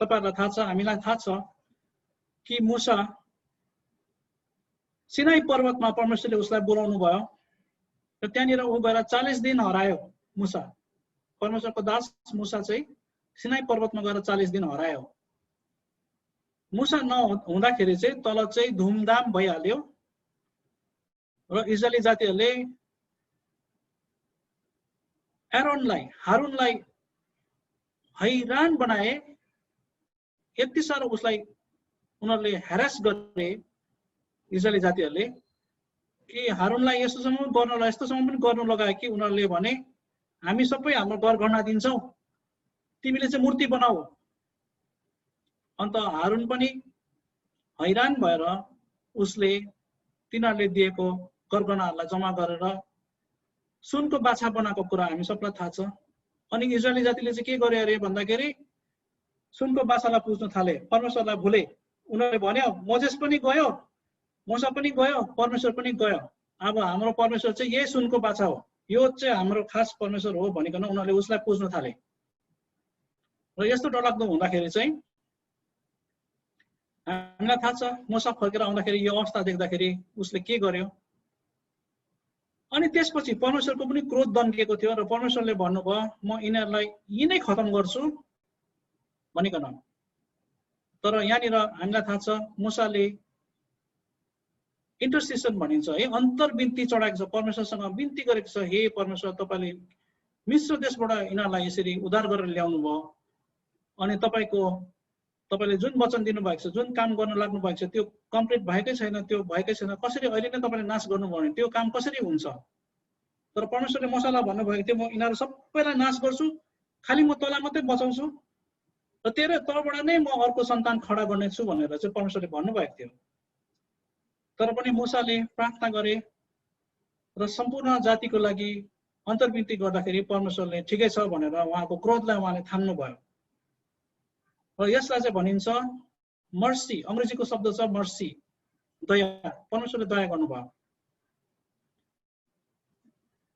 A: तपाईहरुलाई थाहा छ, हामीलाई थाहा छ कि मूसा सिनाई पर्वतमा परमेश्वरले उसलाई बोलाउनु भयो र त्यहाँनिर उ गएर 40 दिन हरायो। मूसा, परमेश्वरको दास मूसा चाहिँ सिनाई पर्वतमा गएर 40 दिन हरायो। मूसा नहुँदाखेरि चाहिँ तल चाहिँ धुमधाम भइहाल्यो र इजरायली जातिहरूले एरोनलाई, हारूनलाई हैरान बनाए। यति साह्रो उसलाई उनीहरूले हेरास गरे इजरायली जातिहरूले कि हारूनलाई यस्तोसम्म पनि गर्न लगायो कि उनीहरूले भने हामी सबै हाम्रो घर गणना दिन्छौं, तिमीले चाहिँ मूर्ति बनाऊ। अन्त हारून पनि हैरान भएर उसले तिनीहरूले दिएको गरगहनाहरूलाई जम्मा गरेर सुनको बाछा बनाएको कुरा हामी सबलाई थाहा छ। अनि इजरायली जातिले चाहिँ के गर्यो अरे भन्दाखेरि सुनको बाछालाई पुज्न थाले, परमेश्वरलाई भुले। उनीहरूले भन्यो मोजेस पनि गयो, मूसा पनि गयो, परमेश्वर पनि गयो, अब हाम्रो परमेश्वर चाहिँ यही सुनको बाछा हो, यो चाहिँ हाम्रो खास परमेश्वर हो भनिकन उनीहरूले उसलाई पुज्न थाले। र यस्तो डरलाग्दो हुँदाखेरि चाहिँ हामीलाई थाहा छ मूसा फर्केर आउँदाखेरि यो अवस्था देख्दाखेरि उसले के गर्यो। अनि त्यसपछि परमेश्वरको पनि क्रोध दन्किएको थियो र परमेश्वरले भन्नुभयो म यिनीहरूलाई यिनै खतम गर्छु भनिकन। तर यहाँनिर हामीलाई थाहा छ मूसाले इन्टरसेसन भनिन्छ है, अन्तर्विन्ती चढाएको छ, परमेश्वरसँग बिन्ती गरेको छ, हे परमेश्वर तपाईले मिस्र देशबाट यिनीहरूलाई यसरी उद्धार गरेर ल्याउनु भयो अनि तपाईले जुन वचन दिनुभएको छ, जुन काम गर्न लाग्नु भएको छ त्यो कम्प्लिट भएकै छैन, त्यो भएकै छैन, कसरी अहिले नै तपाईले नाश गर्नुभयो भने त्यो काम कसरी हुन्छ। तर परमेश्वरले मूसालाई भन्नुभएको थियो म यिनीहरू सबैलाई नाश गर्छु, खाली म तँलाई मात्रै बचाउँछु र तेरो तलबाट नै म अर्को सन्तान खडा गर्नेछु भनेर चाहिँ परमेश्वरले भन्नुभएको थियो। तर पनि मूसाले प्रार्थना गरे र सम्पूर्ण जातिको लागि अन्तर्विन्ती गर्दाखेरि परमेश्वरले ठिकै छ भनेर उहाँको क्रोधलाई उहाँले थाम्नु भयो। र यसलाई चाहिँ भनिन्छ मर्सी, अंग्रेजीको शब्द छ मर्सी, दया। परमेश्वरले दया गर्नुभयो।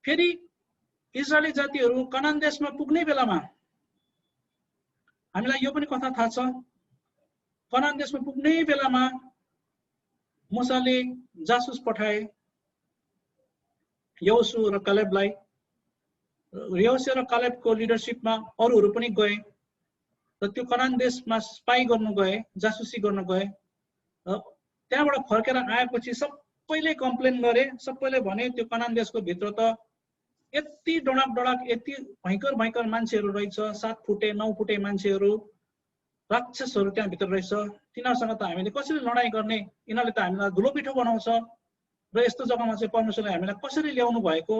A: फेरि इजरायली जातिहरू कनान देशमा पुग्ने बेलामा हामीलाई यो पनि कथा थाहा छ, कनान देशमा पुग्ने बेलामा मूसाले जासुस पठाए यहोशू र कालेबलाई। यहोशू र कालेबको लिडरशिपमा अरूहरू पनि गए र त्यो कनान देशमा स्पाई गर्नु गए, जासुसी गर्न गए। त्यहाँबाट फर्केर आएपछि सबैले कम्प्लेन गरे, सबैले भने त्यो कनान देशको भित्र त यति डडाक यति भयंकर मान्छेहरू रहेछ, 7 फुटे 9 फुटे मान्छेहरू, राक्षसहरू त्यहाँ भित्र रहेछ, तिनीहरूसँग त हामीले कसरी लडाई गर्ने, यिनीहरूले त हामीलाई धुलो पिठो बनाउँछ र यस्तो जग्गामा चाहिँ परमेश्वरले हामीलाई कसरी ल्याउनु भएको,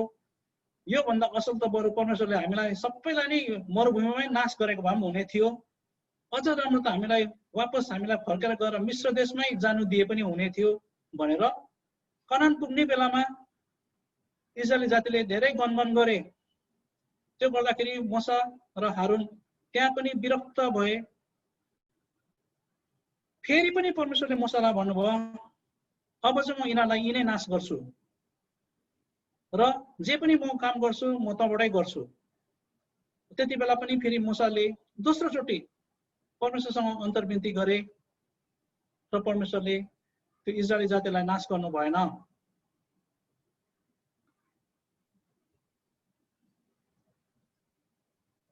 A: यो भन्दा असल त बरु परमेश्वरले हामीलाई सबैलाई नै मरुभूमिमै नाश गरेको भए पनि हुने थियो। अझ राम्रो त हामीलाई वापस हामीलाई फर्केर गएर मिश्र देशमै जानु दिए पनि हुने थियो भनेर कनान पुग्ने बेलामा इस्राएली जातिले धेरै गनगन गरे। त्यो गर्दाखेरि मूसा र हारून त्यहाँ पनि विरक्त भए। फेरि पनि परमेश्वरले मूसालाई भन्नुभयो, अब चाहिँ म यिनीहरूलाई यिनै नाश गर्छु र जे पनि म काम गर्छु म तँबाटै गर्छु। त्यति बेला पनि फेरि मूसाले दोस्रो चोटि परमेश्वरसँग अन्तर्विन्ती गरे र परमेश्वरले त्यो इस्राएली जातिलाई नाश गर्नु भएन।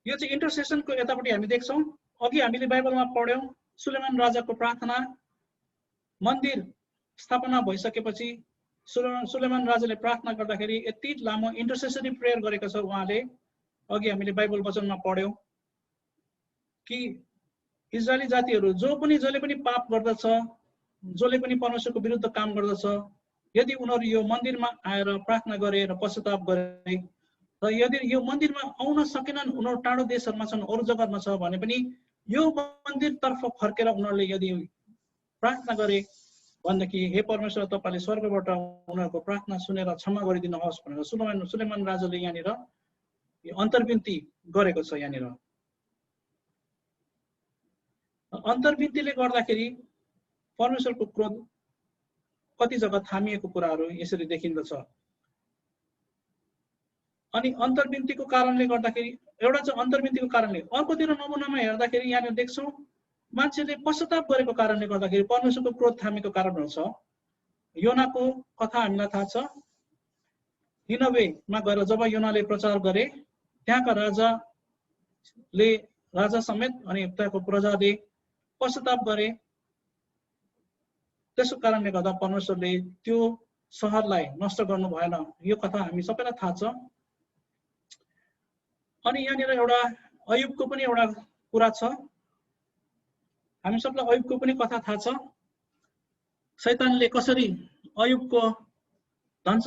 A: यो चाहिँ इन्टरसेसनको यतापट्टि हामी देख्छौँ। अघि हामीले बाइबलमा पढ्यौँ सुलेमान राजाको प्रार्थना, मन्दिर स्थापना भइसकेपछि सुलेमान राजाले प्रार्थना गर्दाखेरि यति लामो इन्टरसेसरी प्रेयर गरेको छ उहाँले। अघि हामीले बाइबल वचनमा पढ्यौँ कि इस्राएली जातिहरू जसले पनि पाप गर्दछ, जसले पनि परमेश्वरको विरुद्ध काम गर्दछ, यदि उनीहरू यो मन्दिरमा आएर प्रार्थना गरे र पश्चाताप गरे र यदि यो मन्दिरमा आउन सकेनन्, उनीहरू टाढो देशहरूमा छन्, अरू जग्गामा छ भने पनि यो मन्दिरतर्फ फर्केर उनीहरूले यदि प्रार्थना गरे भनेदेखि हे परमेश्वर तपाईँले स्वर्गबाट उनीहरूको प्रार्थना सुनेर क्षमा गरिदिनुहोस् भनेर सुलेमान राजाले यहाँनिर अन्तर्विन्ती गरेको छ। यहाँनिर अन्तर्विन्तीले गर्दाखेरि परमेश्वरको क्रोध कति जग्गा थामिएको कुराहरू यसरी देखिन्दछ। अनि अन्तर्विन्तीको कारणले गर्दाखेरि एउटा चाहिँ अन्तर्विन्तीको कारणले, अर्कोतिर नमुनामा हेर्दाखेरि यहाँनिर देख्छौँ मान्छेले पश्चाताप गरेको कारणले गर्दाखेरि परमेश्वरको क्रोध थामेको कारणहरू छ। योनाको कथा हामीलाई थाहा छ। निनवेमा गएर जब योनाले प्रचार गरे, त्यहाँका राजा समेत अनि त्यहाँको प्रजाले पश्चाताप गरे। त्यसको कारणले गर्दा परमेश्वरले त्यो सहरलाई नष्ट गर्नु भएन। यो कथा हामी सबैलाई थाहा छ। अनि यहाँनिर एउटा अयुबको पनि एउटा कुरा छ। हामी सबलाई अयुबको पनि कथा थाहा छ। शैतानले कसरी अयुबको धन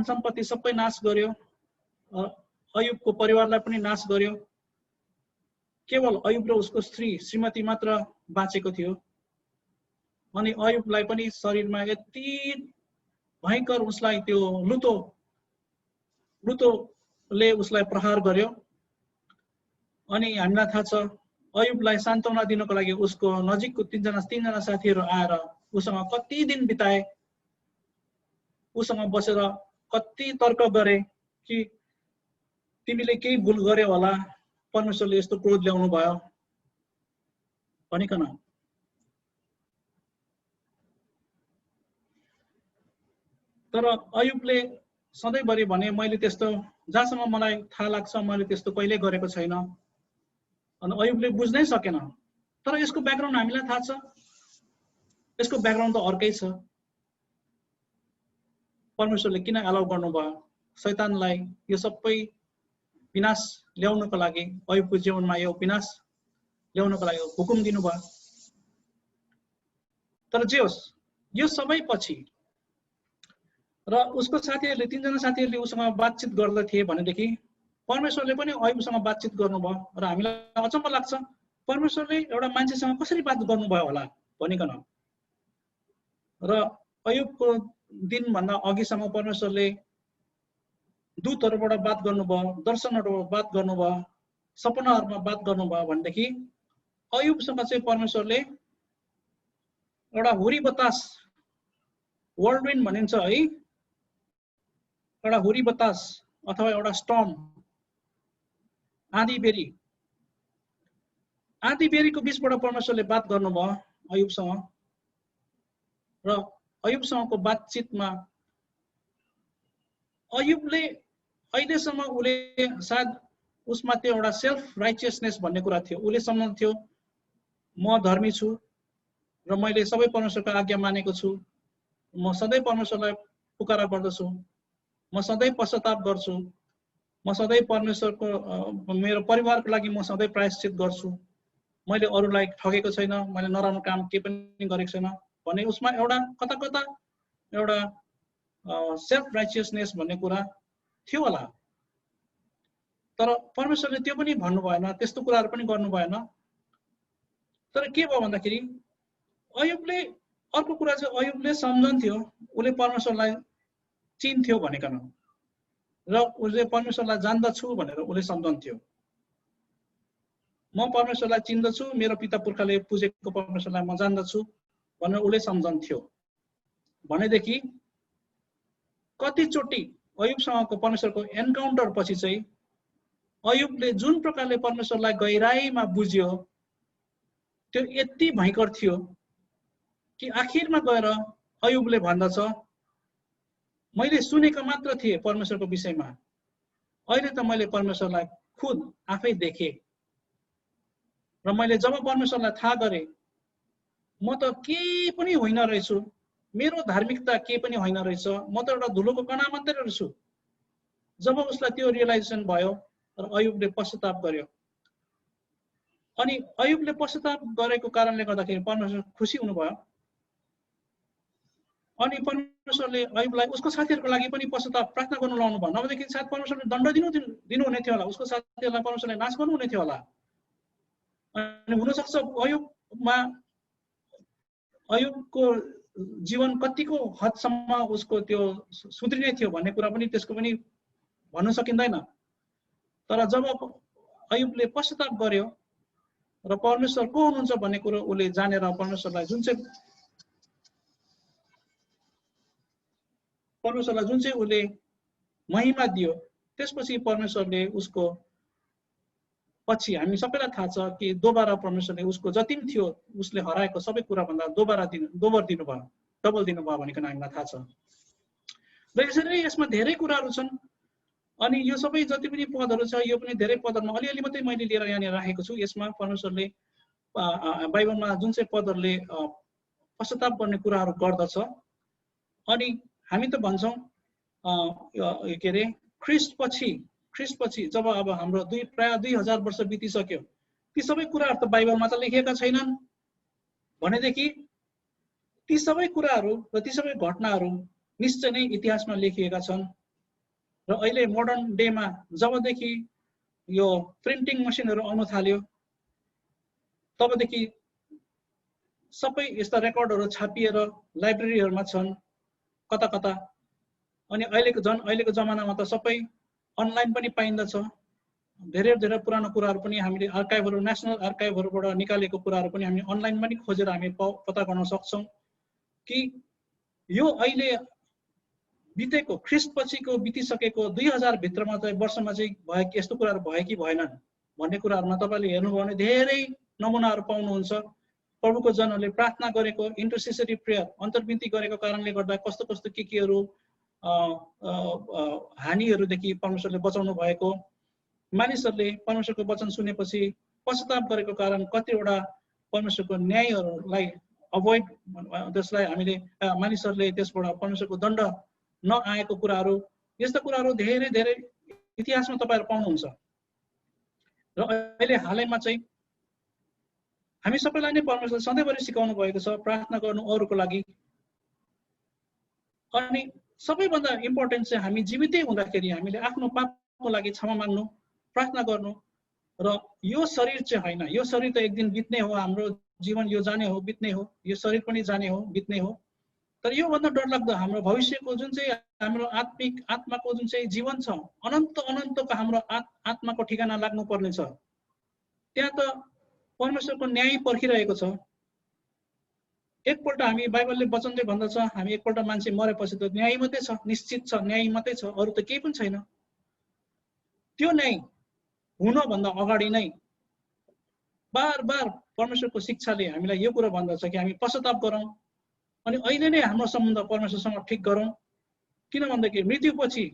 A: सम्पत्ति सबै नाश गर्यो, अयुबको परिवारलाई पनि नाश गर्यो। केवल अयुब र उसको श्रीमती मात्र बाँचेको थियो। अनि अयुबलाई पनि शरीरमा यति भयंकर उसलाई त्यो लुतोले उसलाई प्रहार गर्यो। अनि हामीलाई थाहा छ अयुबलाई सान्त्वना दिनको लागि उसको नजिकको तीनजना साथीहरू आएर उसँग कति दिन बिताए, उसँग बसेर कति तर्क गरे कि तिमीले केही भुल गर्यौ होला, परमेश्वरले यस्तो क्रोध ल्याउनु भयो भनिकन। तर अयुबले सधैँभरि भने मैले त्यस्तो जहाँसम्म मलाई थाहा लाग्छ मैले त्यस्तो कहिल्यै गरेको छैन। अनि अयुबले बुझ्नै सकेन। तर यसको ब्याकग्राउन्ड हामीलाई थाहा छ। यसको ब्याकग्राउन्ड त अर्कै छ। परमेश्वरले किन अलाउ गर्नुभयो शैतानलाई यो सबै विनाश ल्याउनको लागि, अयुबको जीवनमा यो विनाश ल्याउनको लागि हुकुम दिनुभयो। तर जे होस्, यो सबै पछि र उसको साथीहरूले तीनजना साथीहरूले उसँग बातचित गर्दथे भनेदेखि परमेश्वरले पनि अयुबसँग बातचित गर्नुभयो। र हामीलाई अचम्म लाग्छ परमेश्वरले एउटा मान्छेसँग कसरी बात गर्नुभयो होला भनिकन। र अयुबको दिनभन्दा अघिसम्म परमेश्वरले दूतहरूबाट बात गर्नुभयो, दर्शनहरूबाट बात गर्नुभयो, सपनाहरूमा बात गर्नुभयो भनेदेखि अयुबसँग चाहिँ परमेश्वरले एउटा हुरी बतास, वर्ल्डविन्ड भनिन्छ है, एउटा हुरी बतास अथवा एउटा स्टर्म, आँधी बेरीको बीचबाट परमेश्वरले बात गर्नुभयो अयुबसँग। र अयुबसँगको बातचितमा अयुबले अहिलेसम्म उसले सायद उसमा त्यो एउटा सेल्फ राइचियसनेस भन्ने कुरा थियो। उसले सम्झन्थ्यो म धर्मी छु र मैले सबै परमेश्वरको आज्ञा मानेको छु, म सधैँ परमेश्वरलाई पुकारा गर्दछु, म सधैँ पश्चाताप गर्छु, म सधैँ परमेश्वरको मेरो परिवारको लागि म सधैँ प्रायश्चित गर्छु। मैले अरूलाई ठगेको छैन, मैले नराम्रो काम के पनि गरेको छैन भने उसमा एउटा कता कता एउटा सेल्फ राइचियसनेस भन्ने कुरा थियो होला। तर परमेश्वरले त्यो पनि भन्नु भएन, त्यस्तो कुराहरू पनि गर्नु भएन। तर के भयो भन्दाखेरि अयुबले अर्को कुरा चाहिँ अयुबले सम्झन्थ्यो उसले परमेश्वरलाई चिन्थ्यो भनेकन र उसले परमेश्वरलाई जान्दछु भनेर उसले सम्झन्थ्यो। म परमेश्वरलाई चिन्दछु, मेरो पिता पुर्खाले पूजेको परमेश्वरलाई म जान्दछु भनेर उसले सम्झन्थ्यो। भनेदेखि कतिचोटि अयुबसँगको परमेश्वरको एन्काउन्टर पछि चाहिँ अयुबले जुन प्रकारले परमेश्वरलाई गहिराईमा बुझ्यो त्यो यति भयंकर थियो कि आखिरमा गएर अयुबले भन्दछ मैले सुनेको मात्र थिएँ परमेश्वरको विषयमा, अहिले त मैले परमेश्वरलाई खुद आफै देखेँ र मैले जब परमेश्वरलाई थाहा गरेँ म त केही पनि होइन रहेछु, मेरो धार्मिकता केही पनि होइन रहेछ, म त एउटा धुलोको कणा मात्रै रहेछु। जब उसलाई त्यो रियलाइजेसन भयो र अयुबले पश्चाताप गर्यो अनि अयुबले पश्चाताप गरेको कारणले गर्दाखेरि परमेश्वर खुसी हुनुभयो अनि परमेश्वरले अयुबलाई उसको साथीहरूको लागि पनि पश्चाताप प्रार्थना गर्नु लाउनु भयो। नभएदेखि सायद परमेश्वरले दण्ड दिनुहुने थियो होला, उसको साथीहरूलाई परमेश्वरले नाश गर्नुहुने थियो होला। अनि हुनसक्छ अयुबको जीवन कतिको हदसम्म उसको त्यो सुध्रिने थियो भन्ने कुरा पनि त्यसको पनि भन्न सकिँदैन। तर जब अयुबले पश्चाताप गर्यो र परमेश्वर को हुनुहुन्छ भन्ने कुरो उसले जानेर परमेश्वरलाई जुन चाहिँ उसले महिमा दियो, त्यसपछि परमेश्वरले उसको पछि हामी सबैलाई थाहा छ कि दोबारा परमेश्वरले उसको जति पनि थियो उसले हराएको सबै कुरा भन्दा दोबर दिनुभयो, डबल दिनुभयो भनेर हामीलाई थाहा छ। र यसरी यसमा धेरै कुराहरू छन् अनि यो सबै जति पनि पदहरू छ यो पनि धेरै पदहरूमा अलिअलि मात्रै मैले लिएर यहाँनिर राखेको छु। यसमा परमेश्वरले बाइबलमा जुन चाहिँ पदहरूले पश्चाताप गर्ने कुराहरू गर्दछ अनि हामी त भन्छौँ के अरे ख्रिस्ट पछि जब अब हाम्रो प्राय 2000 वर्ष बितिसक्यो ती सबै कुराहरू त बाइबलमा त लेखिएका छैनन् भनेदेखि ती सबै कुराहरू र ती सबै घटनाहरू निश्चय नै इतिहासमा लेखिएका छन्। र अहिले मोडर्न डेमा जबदेखि यो प्रिन्टिङ मसिनहरू आउन थाल्यो तबदेखि सबै यस्ता रेकर्डहरू छापिएर लाइब्रेरीहरूमा छन् कता कता। अनि अहिलेको जमानामा त सबै अनलाइन पनि पाइन्दछ। धेरै धेरै पुरानो कुराहरू पनि हामीले आर्काइभहरू नेसनल आर्काइभहरूबाट निकालेको कुराहरू पनि हामी अनलाइन पनि खोजेर हामी पत्ता गर्न सक्छौँ कि यो अहिले बितेको ख्रिस्ट पछिको बितिसकेको 2000 भित्रमा चाहिँ वर्षमा चाहिँ यस्तो कुराहरू भयो कि भएनन् भन्ने कुराहरूमा तपाईँले हेर्नुभयो भने धेरै नमुनाहरू पाउनुहुन्छ। प्रभुको जनहरूले प्रार्थना गरेको इन्टरसेसरी प्रेयर अन्तर्विन्ती गरेको कारणले गर्दा कस्तो कस्तो केहरू हानिहरूदेखि परमेश्वरले बचाउनु भएको, मानिसहरूले परमेश्वरको वचन सुनेपछि पश्चाताप गरेको कारण कतिवटा परमेश्वरको न्यायहरूलाई अभोइड त्यसलाई हामीले मानिसहरूले त्यसबाट परमेश्वरको दण्ड नआएको कुराहरू, यस्ता कुराहरू धेरै धेरै इतिहासमा तपाईँहरू पाउनुहुन्छ। र अहिले हालैमा चाहिँ हामी सबैलाई नै परमेश्वरले सधैँभरि सिकाउनु भएको छ प्रार्थना गर्नु अरूको लागि। अनि सबैभन्दा इम्पोर्टेन्ट चाहिँ हामी जीवितै हुँदाखेरि हामीले आफ्नो पापको लागि क्षमा माग्नु, प्रार्थना गर्नु। र यो शरीर चाहिँ होइन, यो शरीर त एक दिन बित्ने हो, हाम्रो जीवन यो जाने हो, बित्ने हो, यो शरीर पनि जाने हो, बित्ने हो। तर योभन्दा डरलाग्दो हाम्रो भविष्यको जुन चाहिँ हाम्रो आत्माको जुन चाहिँ जीवन छ, अनन्तको हाम्रो आत्माको ठिकाना लाग्नु पर्ने छ। त्यहाँ त परमेश्वरको न्याय पर्खिरहेको छ। एकपल्ट हामी बाइबलले वचन चाहिँ भन्दछ हामी एकपल्ट मान्छे मरेपछि त न्याय मात्रै छ, निश्चित छ, न्याय मात्रै छ, अरू त केही पनि छैन। त्यो न्याय हुनभन्दा अगाडि नै बार बार परमेश्वरको शिक्षाले हामीलाई यो कुरा भन्दछ कि हामी पश्चाताप गरौँ अनि अहिले नै हाम्रो सम्बन्ध परमेश्वरसँग ठिक गरौँ। किन भन्दाखेरि मृत्युपछि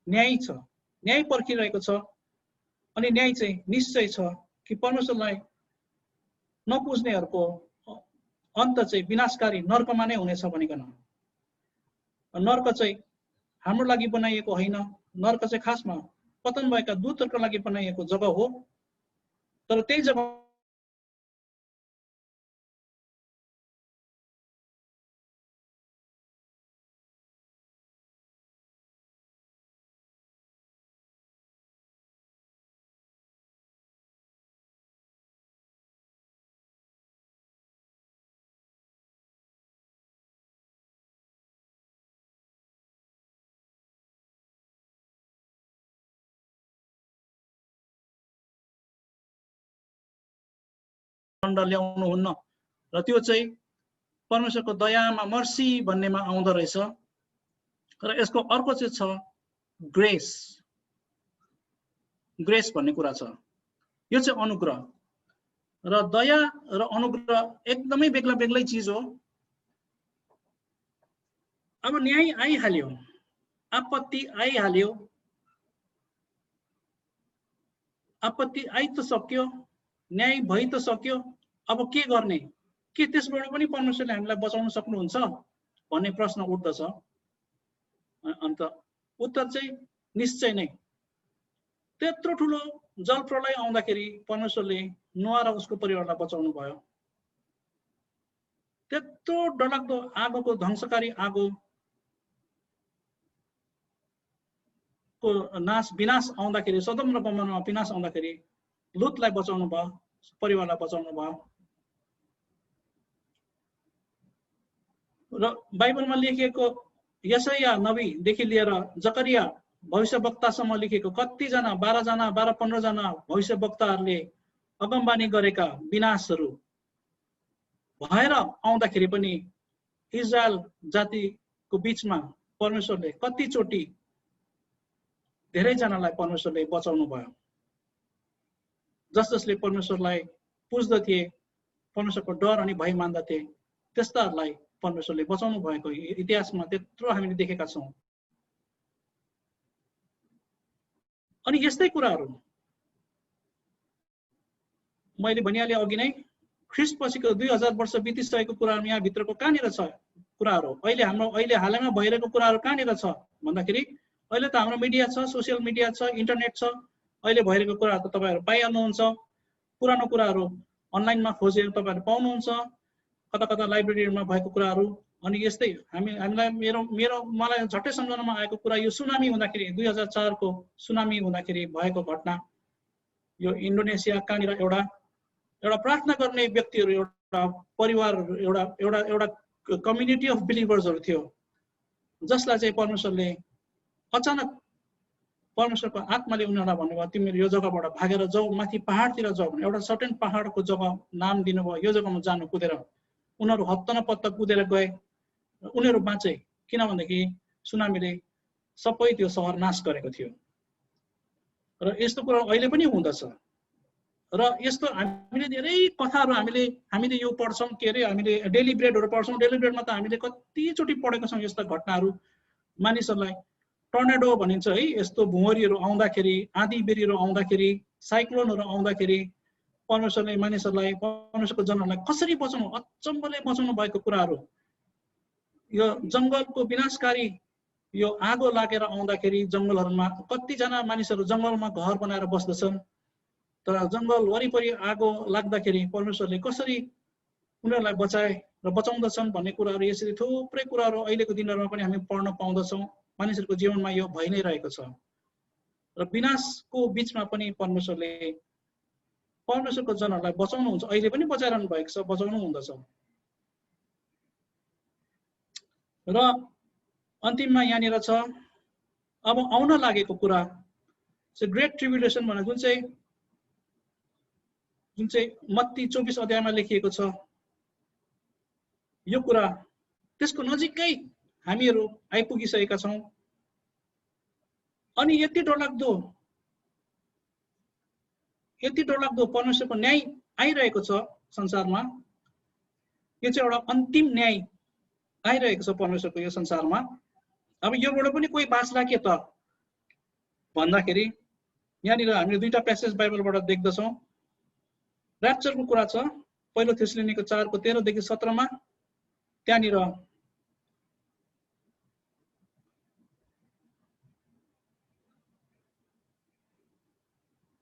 A: न्याय छ, न्याय पर्खिरहेको छ। अनि न्याय चाहिँ निश्चय छ कि परमेश्वरलाई नपुज्नेहरूको अन्त चाहिँ विनाशकारी नर्कमा नै हुनेछ भनिकन। नर्क चाहिँ हाम्रो लागि बनाइएको होइन, नर्क चाहिँ खासमा पतन भएका दूतहरूको लागि बनाइएको जग्गा हो। तर त्यही जग्गा दण्ड ल्याउनुहुन्न र त्यो चाहिँ परमेश्वरको दयामा मर्सी भन्नेमा आउँदो रहेछ। र यसको अर्को चाहिँ छ ग्रेस। ग्रेस भन्ने कुरा छ, यो चाहिँ अनुग्रह। र दया र अनुग्रह एकदमै बेग्ला बेग्लै चिज हो। अब न्याय आइहाल्यो, आपत्ति आइहाल्यो, आपत्ति आइ त सक्यो, न्याय भइ त सक्यो, अब के गर्ने? के त्यसबाट पनि परमेश्वरले हामीलाई बचाउन सक्नुहुन्छ भन्ने प्रश्न उठ्दछ। अन्त उत्तर चाहिँ निश्चय नै। त्यत्रो ठुलो जल प्रलय आउँदाखेरि परमेश्वरले नोआ र उसको परिवारलाई बचाउनु भयो। त्यत्रो डरलाग्दो आगोको ध्वंसकारी आगो को विनाश आउँदाखेरि, सदम र गमोरामा विनाश आउँदाखेरि लुतलाई बचाउनु भयो, परिवारलाई बचाउनु भयो। र बाइबलमा लेखिएको यशाया नबीदेखि लिएर जकरिया भविष्यवक्तासम्म लेखिएको कतिजना 12 जना 12-15 जना भविष्यवक्ताहरूले अगमबानी गरेका विनाशहरू भएर आउँदाखेरि पनि इजरायल जातिको बीचमा परमेश्वरले कतिचोटि धेरैजनालाई परमेश्वरले बचाउनु भयो। जसले परमेश्वरलाई पुज्दथे, परमेश्वरको डर अनि भय मान्दथे, त्यस्ताहरूलाई परमेश्वरले बचाउनु भएको इतिहासमा त्यत्रो हामीले देखेका छौँ। अनि यस्तै कुराहरू मैले भनिहालेँ अघि नै, ख्रिस्ट पछिको 2000 वर्ष बितिसकेको कुराहरू यहाँ भित्रको कहाँनिर छ कुराहरू? अहिले हालैमा भइरहेको कुराहरू कहाँनिर छ भन्दाखेरि अहिले त हाम्रो मिडिया छ, सोसियल मिडिया छ, इन्टरनेट छ। अहिले भइरहेको कुराहरू त तपाईहरु पाइहाल्नुहुन्छ। पुरानो कुराहरू अनलाइनमा खोजेर तपाईहरु पाउनुहुन्छ, कता कता लाइब्रेरीमा भएको कुराहरू। अनि यस्तै हामीलाई मलाई झट्टै सम्झनामा आएको कुरा यो सुनामी हुँदाखेरि 2004 को सुनामी हुँदाखेरि भएको घटना। यो इन्डोनेसिया कहाँनिर एउटा प्रार्थना गर्ने व्यक्तिहरू, एउटा परिवारहरू, एउटा कम्युनिटी अफ बिलिभर्सहरू थियो, जसलाई चाहिँ परमेश्वरले अचानक परमेश्वरको आत्माले उनीहरूलाई भन्नुभयो तिमीहरू यो जग्गाबाट भागेर जाऊ, माथि पहाडतिर जाऊ भने एउटा सर्टेन पहाडको जग्गा नाम दिनुभयो, यो जग्गामा जानु कुदेर। उनीहरू हत्त न पत्त कुदेर गए, उनीहरू बाँचे, किनभनेदेखि सुनामीले सबै त्यो सहर नाश गरेको थियो। र यस्तो कुरा अहिले पनि हुँदछ। र यस्तो हामीले धेरै कथाहरू हामीले यो पढ्छौँ, के अरे हामीले डेली ब्रेडहरू पढ्छौँ। डेली ब्रेडमा त हामीले कतिचोटि पढेको छौँ यस्ता घटनाहरू। मानिसहरूलाई टर्नेडो भनिन्छ है, यस्तो भुँवरीहरू आउँदाखेरि, आँधी बेह्रीहरू आउँदाखेरि, साइक्लोनहरू आउँदाखेरि परमेश्वरले मानिसहरूलाई, परमेश्वरको जनहरूलाई कसरी बचाउनु, अचम्मले बचाउनु भएको कुराहरू। यो जङ्गलको विनाशकारी यो आगो लागेर आउँदाखेरि जङ्गलहरूमा कतिजना मानिसहरू जङ्गलमा घर बनाएर बस्दछन्, तर जङ्गल वरिपरि आगो लाग्दाखेरि परमेश्वरले कसरी उनीहरूलाई बचाए र बचाउँदछन् भन्ने कुराहरू, यसरी थुप्रै कुराहरू अहिलेको दिनहरूमा पनि हामी पढ्न पाउँदछौँ। मानिसहरूको जीवनमा यो भइ नै रहेको छ। र विनाशको बीचमा पनि परमेश्वरको जनहरूलाई बचाउनुहुन्छ, अहिले पनि बचाइरहनु भएको छ, बचाउनु हुँदछ। र अन्तिममा यहाँनिर छ अब आउन लागेको कुरा चाहिँ ग्रेट ट्रिब्युलेसन भनेर जुन चाहिँ मत्ती 24 अध्यायमा लेखिएको छ। यो कुरा त्यसको नजिकै हामीहरू आइपुगिसकेका छौँ। अनि यति डरलाग्दो परमेश्वरको न्याय आइरहेको छ संसारमा। यो चाहिँ एउटा अन्तिम न्याय आइरहेको छ परमेश्वरको यो संसारमा। अब योबाट पनि कोही बाँच्ला के त भन्दाखेरि यहाँनिर हामीले दुईटा प्यासेज बाइबलबाट देख्दछौँ। र्याप्चरको कुरा छ, पहिलो थेसलोनिके 4 को 13 देखि 17 मा। त्यहाँनिर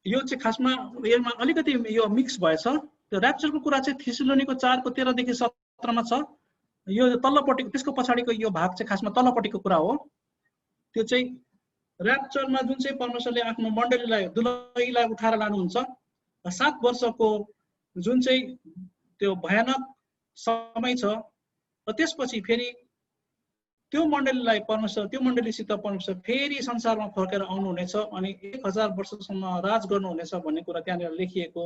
A: यो चाहिँ खासमा यसमा अलिकति यो मिक्स भएछ। त्यो र्याप्चरको कुरा चाहिँ थेसलोनिके 4 को 13 देखि 17 मा छ। यो तल्लोपट्टिको, त्यसको पछाडिको यो भाग चाहिँ खासमा तल्लोपट्टिको कुरा हो। त्यो चाहिँ र्याप्चरमा जुन चाहिँ परमेश्वरले आफ्नो मण्डलीलाई, दुलहीलाई उठाएर लानुहुन्छ, 7 वर्षको जुन चाहिँ त्यो भयानक समय छ, र त्यसपछि फेरि त्यो मण्डलीसित परमेश्वर फेरि संसारमा फर्केर आउनुहुनेछ अनि 1000 वर्षसम्म राज गर्नुहुनेछ भन्ने कुरा त्यहाँनिर लेखिएको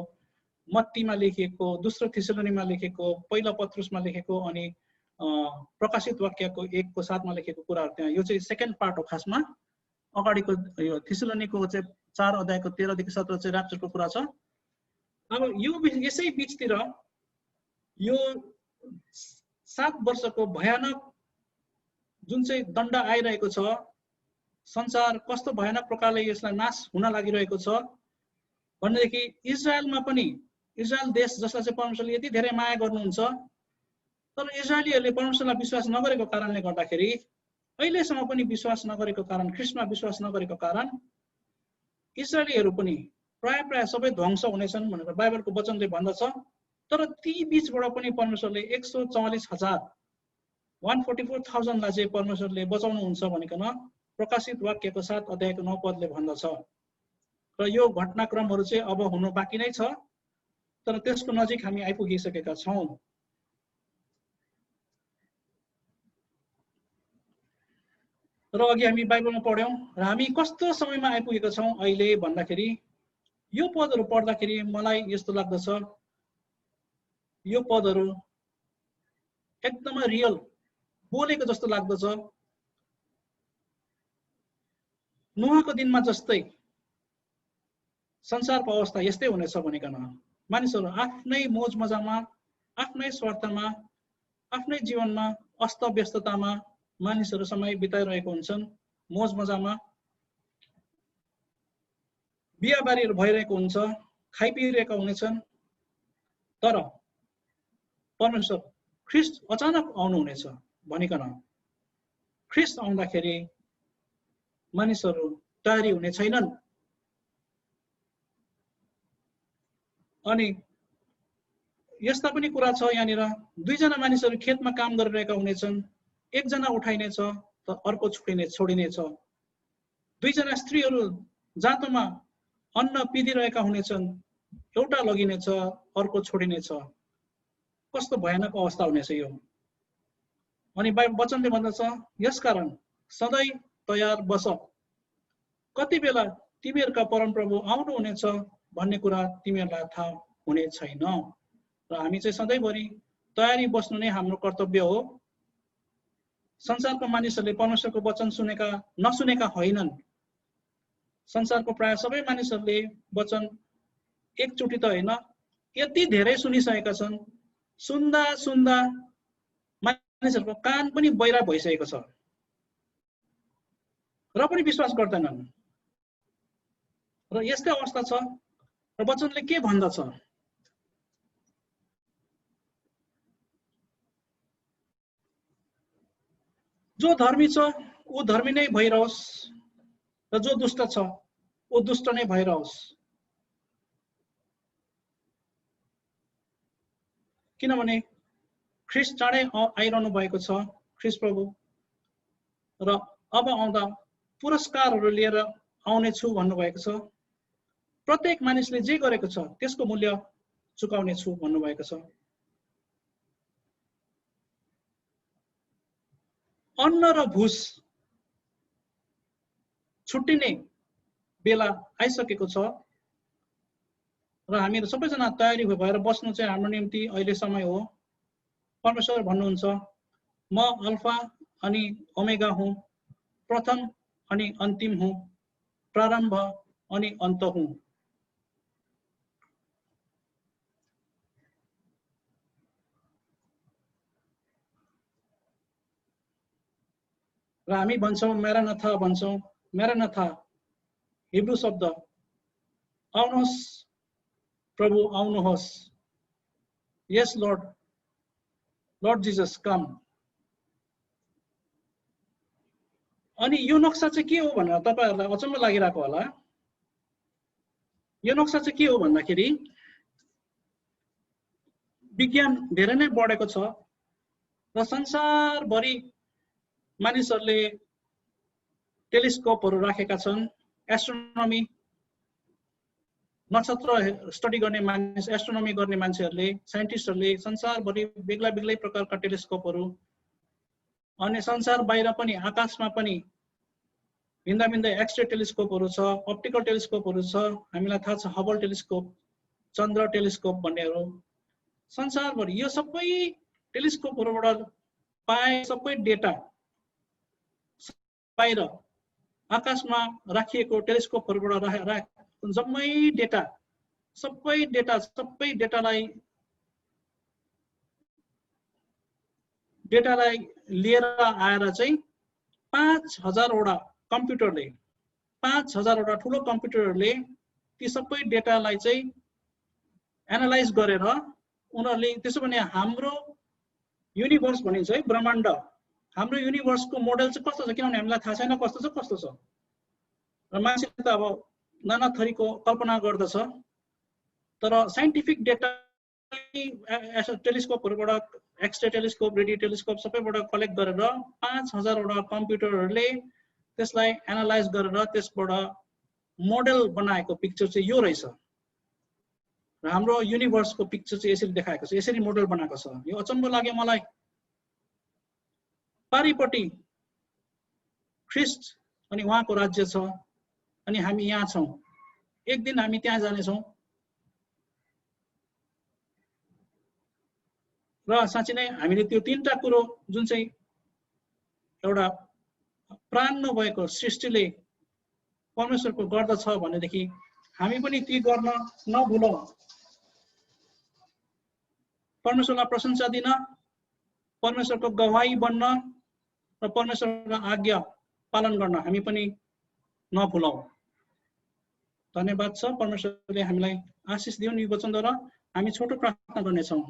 A: मत्तीमा लेखिएको, दोस्रो थिस्सलुनीमा लेखेको, पहिलो पत्रुसमा लेखेको अनि प्रकाशित वाक्यको 1:7 लेखेको कुराहरू त्यहाँ। यो चाहिँ सेकेन्ड पार्ट हो खासमा। अगाडिको यो थिस्सलुनीको चाहिँ 4 अध्यायको 13 देखि 17 चाहिँ र्याप्चरको कुरा छ। अब यो यसै बीचतिर यो 7 वर्षको भयानक जुन चाहिँ दण्ड आइरहेको छ, संसार कस्तो भयानक प्रकारले यसलाई नाश हुन लागिरहेको छ भनेदेखि इजरायलमा पनि, इजरायल देश जसलाई चाहिँ परमेश्वरले यति धेरै माया गर्नुहुन्छ, तर इजरायलीहरूले परमेश्वरलाई विश्वास नगरेको कारणले गर्दाखेरि, अहिलेसम्म पनि विश्वास नगरेको कारण, ख्रीष्टमा विश्वास नगरेको कारण इजरायलीहरू पनि प्राय सबै ध्वंस हुनेछन् भनेर बाइबलको वचनले भन्दछ। तर ती बीचबाट पनि परमेश्वरले 144,000 144,000लाई चाहिँ परमेश्वरले बचाउनुहुन्छ भनिकन प्रकाशित वाक्यको 7 अध्यायको 9 पदले भन्दछ। र यो घटनाक्रमहरू चाहिँ अब हुनु बाँकी नै छ, तर त्यसको नजिक हामी आइपुगिसकेका छौँ। र अघि हामी बाइबलमा पढ्यौं र हामी कस्तो समयमा आइपुगेका छौँ अहिले भन्दाखेरि, यो पदहरू पढ्दाखेरि मलाई यस्तो लाग्दछ, यो पदहरू एकदमै रियल बोलेको जस्तो लाग्दछ। नोहको दिनमा जस्तै संसारको अवस्था यस्तै हुनेछ भनिकन मानिसहरू आफ्नै मोज मजामा, आफ्नै स्वार्थमा, आफ्नै जीवनमा, अस्त व्यस्ततामा मानिसहरू समय बिताइरहेको हुन्छन्, मोज मजामा। बिहाबारीहरू भइरहेको हुन्छ, खाइपिइरहेका हुनेछन्। तर परमेश्वर ख्रीष्ट अचानक आउनुहुनेछ भनिकन ख्रीष्ट आउँदाखेरि मानिसहरू तयारी हुने छैनन्। अनि यस्ता पनि कुरा छ यहाँनिर, 2 जना मानिसहरू खेतमा काम गरिरहेका हुनेछन्, एकजना उठाइनेछ त अर्को छोडिनेछ। 2 जना स्त्रीहरू जाँतोमा अन्न पिदिरहेका हुनेछन्, एउटा लगिनेछ अर्को छोडिनेछ। कस्तो भयानक अवस्था हुनेछ यो। अनि बाइबल वचनले भन्दछ, यसकारण सधैँ तयार बस, कति बेला तिमीहरूका परमप्रभु आउनुहुनेछ भन्ने कुरा तिमीहरूलाई थाहा हुने छैन। र हामी चाहिँ सधैँभरि तयारी बस्नु नै हाम्रो कर्तव्य हो। संसारको मानिसहरूले परमेश्वरको वचन नसुनेका होइनन्। संसारको प्राय सबै मानिसहरूले वचन एकचोटि त होइन, यति धेरै सुनिसकेका छन्, सुन्दा सुन्दा मानिसहरूको कान पनि बहिरा भइसकेको छ र पनि विश्वास गर्दैनन्। र यस्तै अवस्था छ। र वचनले के भन्दछ? जो धर्मी छ ऊ धर्मी नै भइरहोस्, र जो दुष्ट छ ऊ दुष्ट नै भइरहोस्। किनभने ख्रीष्ट चाँडै आइरहनु भएको छ, ख्रीष्ट प्रभु, र अब आउँदा पुरस्कारहरू लिएर आउने छु भन्नुभएको छ। प्रत्येक मानिसले जे गरेको छ त्यसको मूल्य चुकाउने छु भन्नुभएको छ। अन्न र भुस छुट्टिने बेला आइसकेको छ र हामीहरू सबैजना तयारी भएर बस्नु चाहिँ हाम्रो निम्ति अहिले समय हो। परमेश्वर भन्नुहुन्छ, म अल्फा अनि ओमेगा हुँ, प्रथम अनि अन्तिम हुँ, प्रारम्भ अनि अन्त हुँ। र हामी भन्छौँ म्यारानाथा भन्छौँ। म्यारानाथा हिब्रू शब्द आउनुहोस् प्रभु आउनुहोस्, यस लर्ड, लर्ड जिजस कम। अनि यो नक्सा चाहिँ के हो भनेर तपाईहरुलाई अचम्म लागिरहेको होला। यो नक्सा चाहिँ के हो भन्दाखेरि विज्ञान धेरै नै बढेको छ र संसारभरि मानिसहरूले टेलिस्कोपहरू राखेका छन्। एस्ट्रोनोमी, नक्षत्र स्टडी गर्ने मानिस, एस्ट्रोनोमी गर्ने मान्छेहरूले, साइन्टिस्टहरूले संसारभरि बेग्ला बेग्लै प्रकारका टेलिस्कोपहरू, अनि संसार बाहिर पनि आकाशमा पनि भिन्दा भिन्दै एक्सरे टेलिस्कोपहरू छ, अप्टिकल टेलिस्कोपहरू छ। हामीलाई थाहा छ हबल टेलिस्कोप चन्द्र टेलिस्कोप भन्नेहरू संसारभरि यो सबै टेलिस्कोपहरूबाट पाए सबै डेटा बाहिर आकाशमा राखिएको टेलिस्कोपहरूबाट जम्मै डेटा सबै डेटालाई लिएर आएर चाहिँ 5000 वटा कम्प्युटरले 5000 वटा ठुलो कम्प्युटरहरूले ती सबै डेटालाई चाहिँ एनालाइज गरेर उनीहरूले त्यसो भने हाम्रो युनिभर्स भनिन्छ है ब्रह्माण्ड हाम्रो युनिभर्सको मोडल चाहिँ कस्तो छ किनभने हामीलाई थाहा छैन कस्तो छ र मान्छेले त अब नाना थरीको कल्पना गर्दछ तर साइन्टिफिक डेटा टेलिस्कोपहरूबाट एक्सरे टेलिस्कोप रेडियो टेलिस्कोप सबैबाट कलेक्ट गरेर 5000 वटा कम्प्युटरहरूले त्यसलाई एनालाइज गरेर त्यसबाट मोडल बनाएको पिक्चर चाहिँ यो रहेछ र हाम्रो युनिभर्सको पिक्चर चाहिँ यसरी देखाएको छ यसरी मोडल बनाएको छ यो अचम्म लाग्यो मलाई पारिपट्टि ख्रिस्ट अनि उहाँको राज्य छ अनि हामी यहाँ छौं एक दिन हामी त्यहाँ जाने छौं र साँच्चै नै हामीले त्यो तीनटा कुरो जुन चाहिँ एउटा प्राण नभएको सृष्टिले परमेश्वरको गर्दछ भनेदेखि हामी पनि ती गर्न नभुलौं परमेश्वरलाई प्रशंसा दिन परमेश्वरको गवाही बन्न र परमेश्वरको आज्ञा पालन गर्न हामी पनि नभुलौं धन्यवाद छ परमेश्वरले हामीलाई आशिष दिउन् यो वचनद्वारा हामी छोटो प्रार्थना गर्नेछौं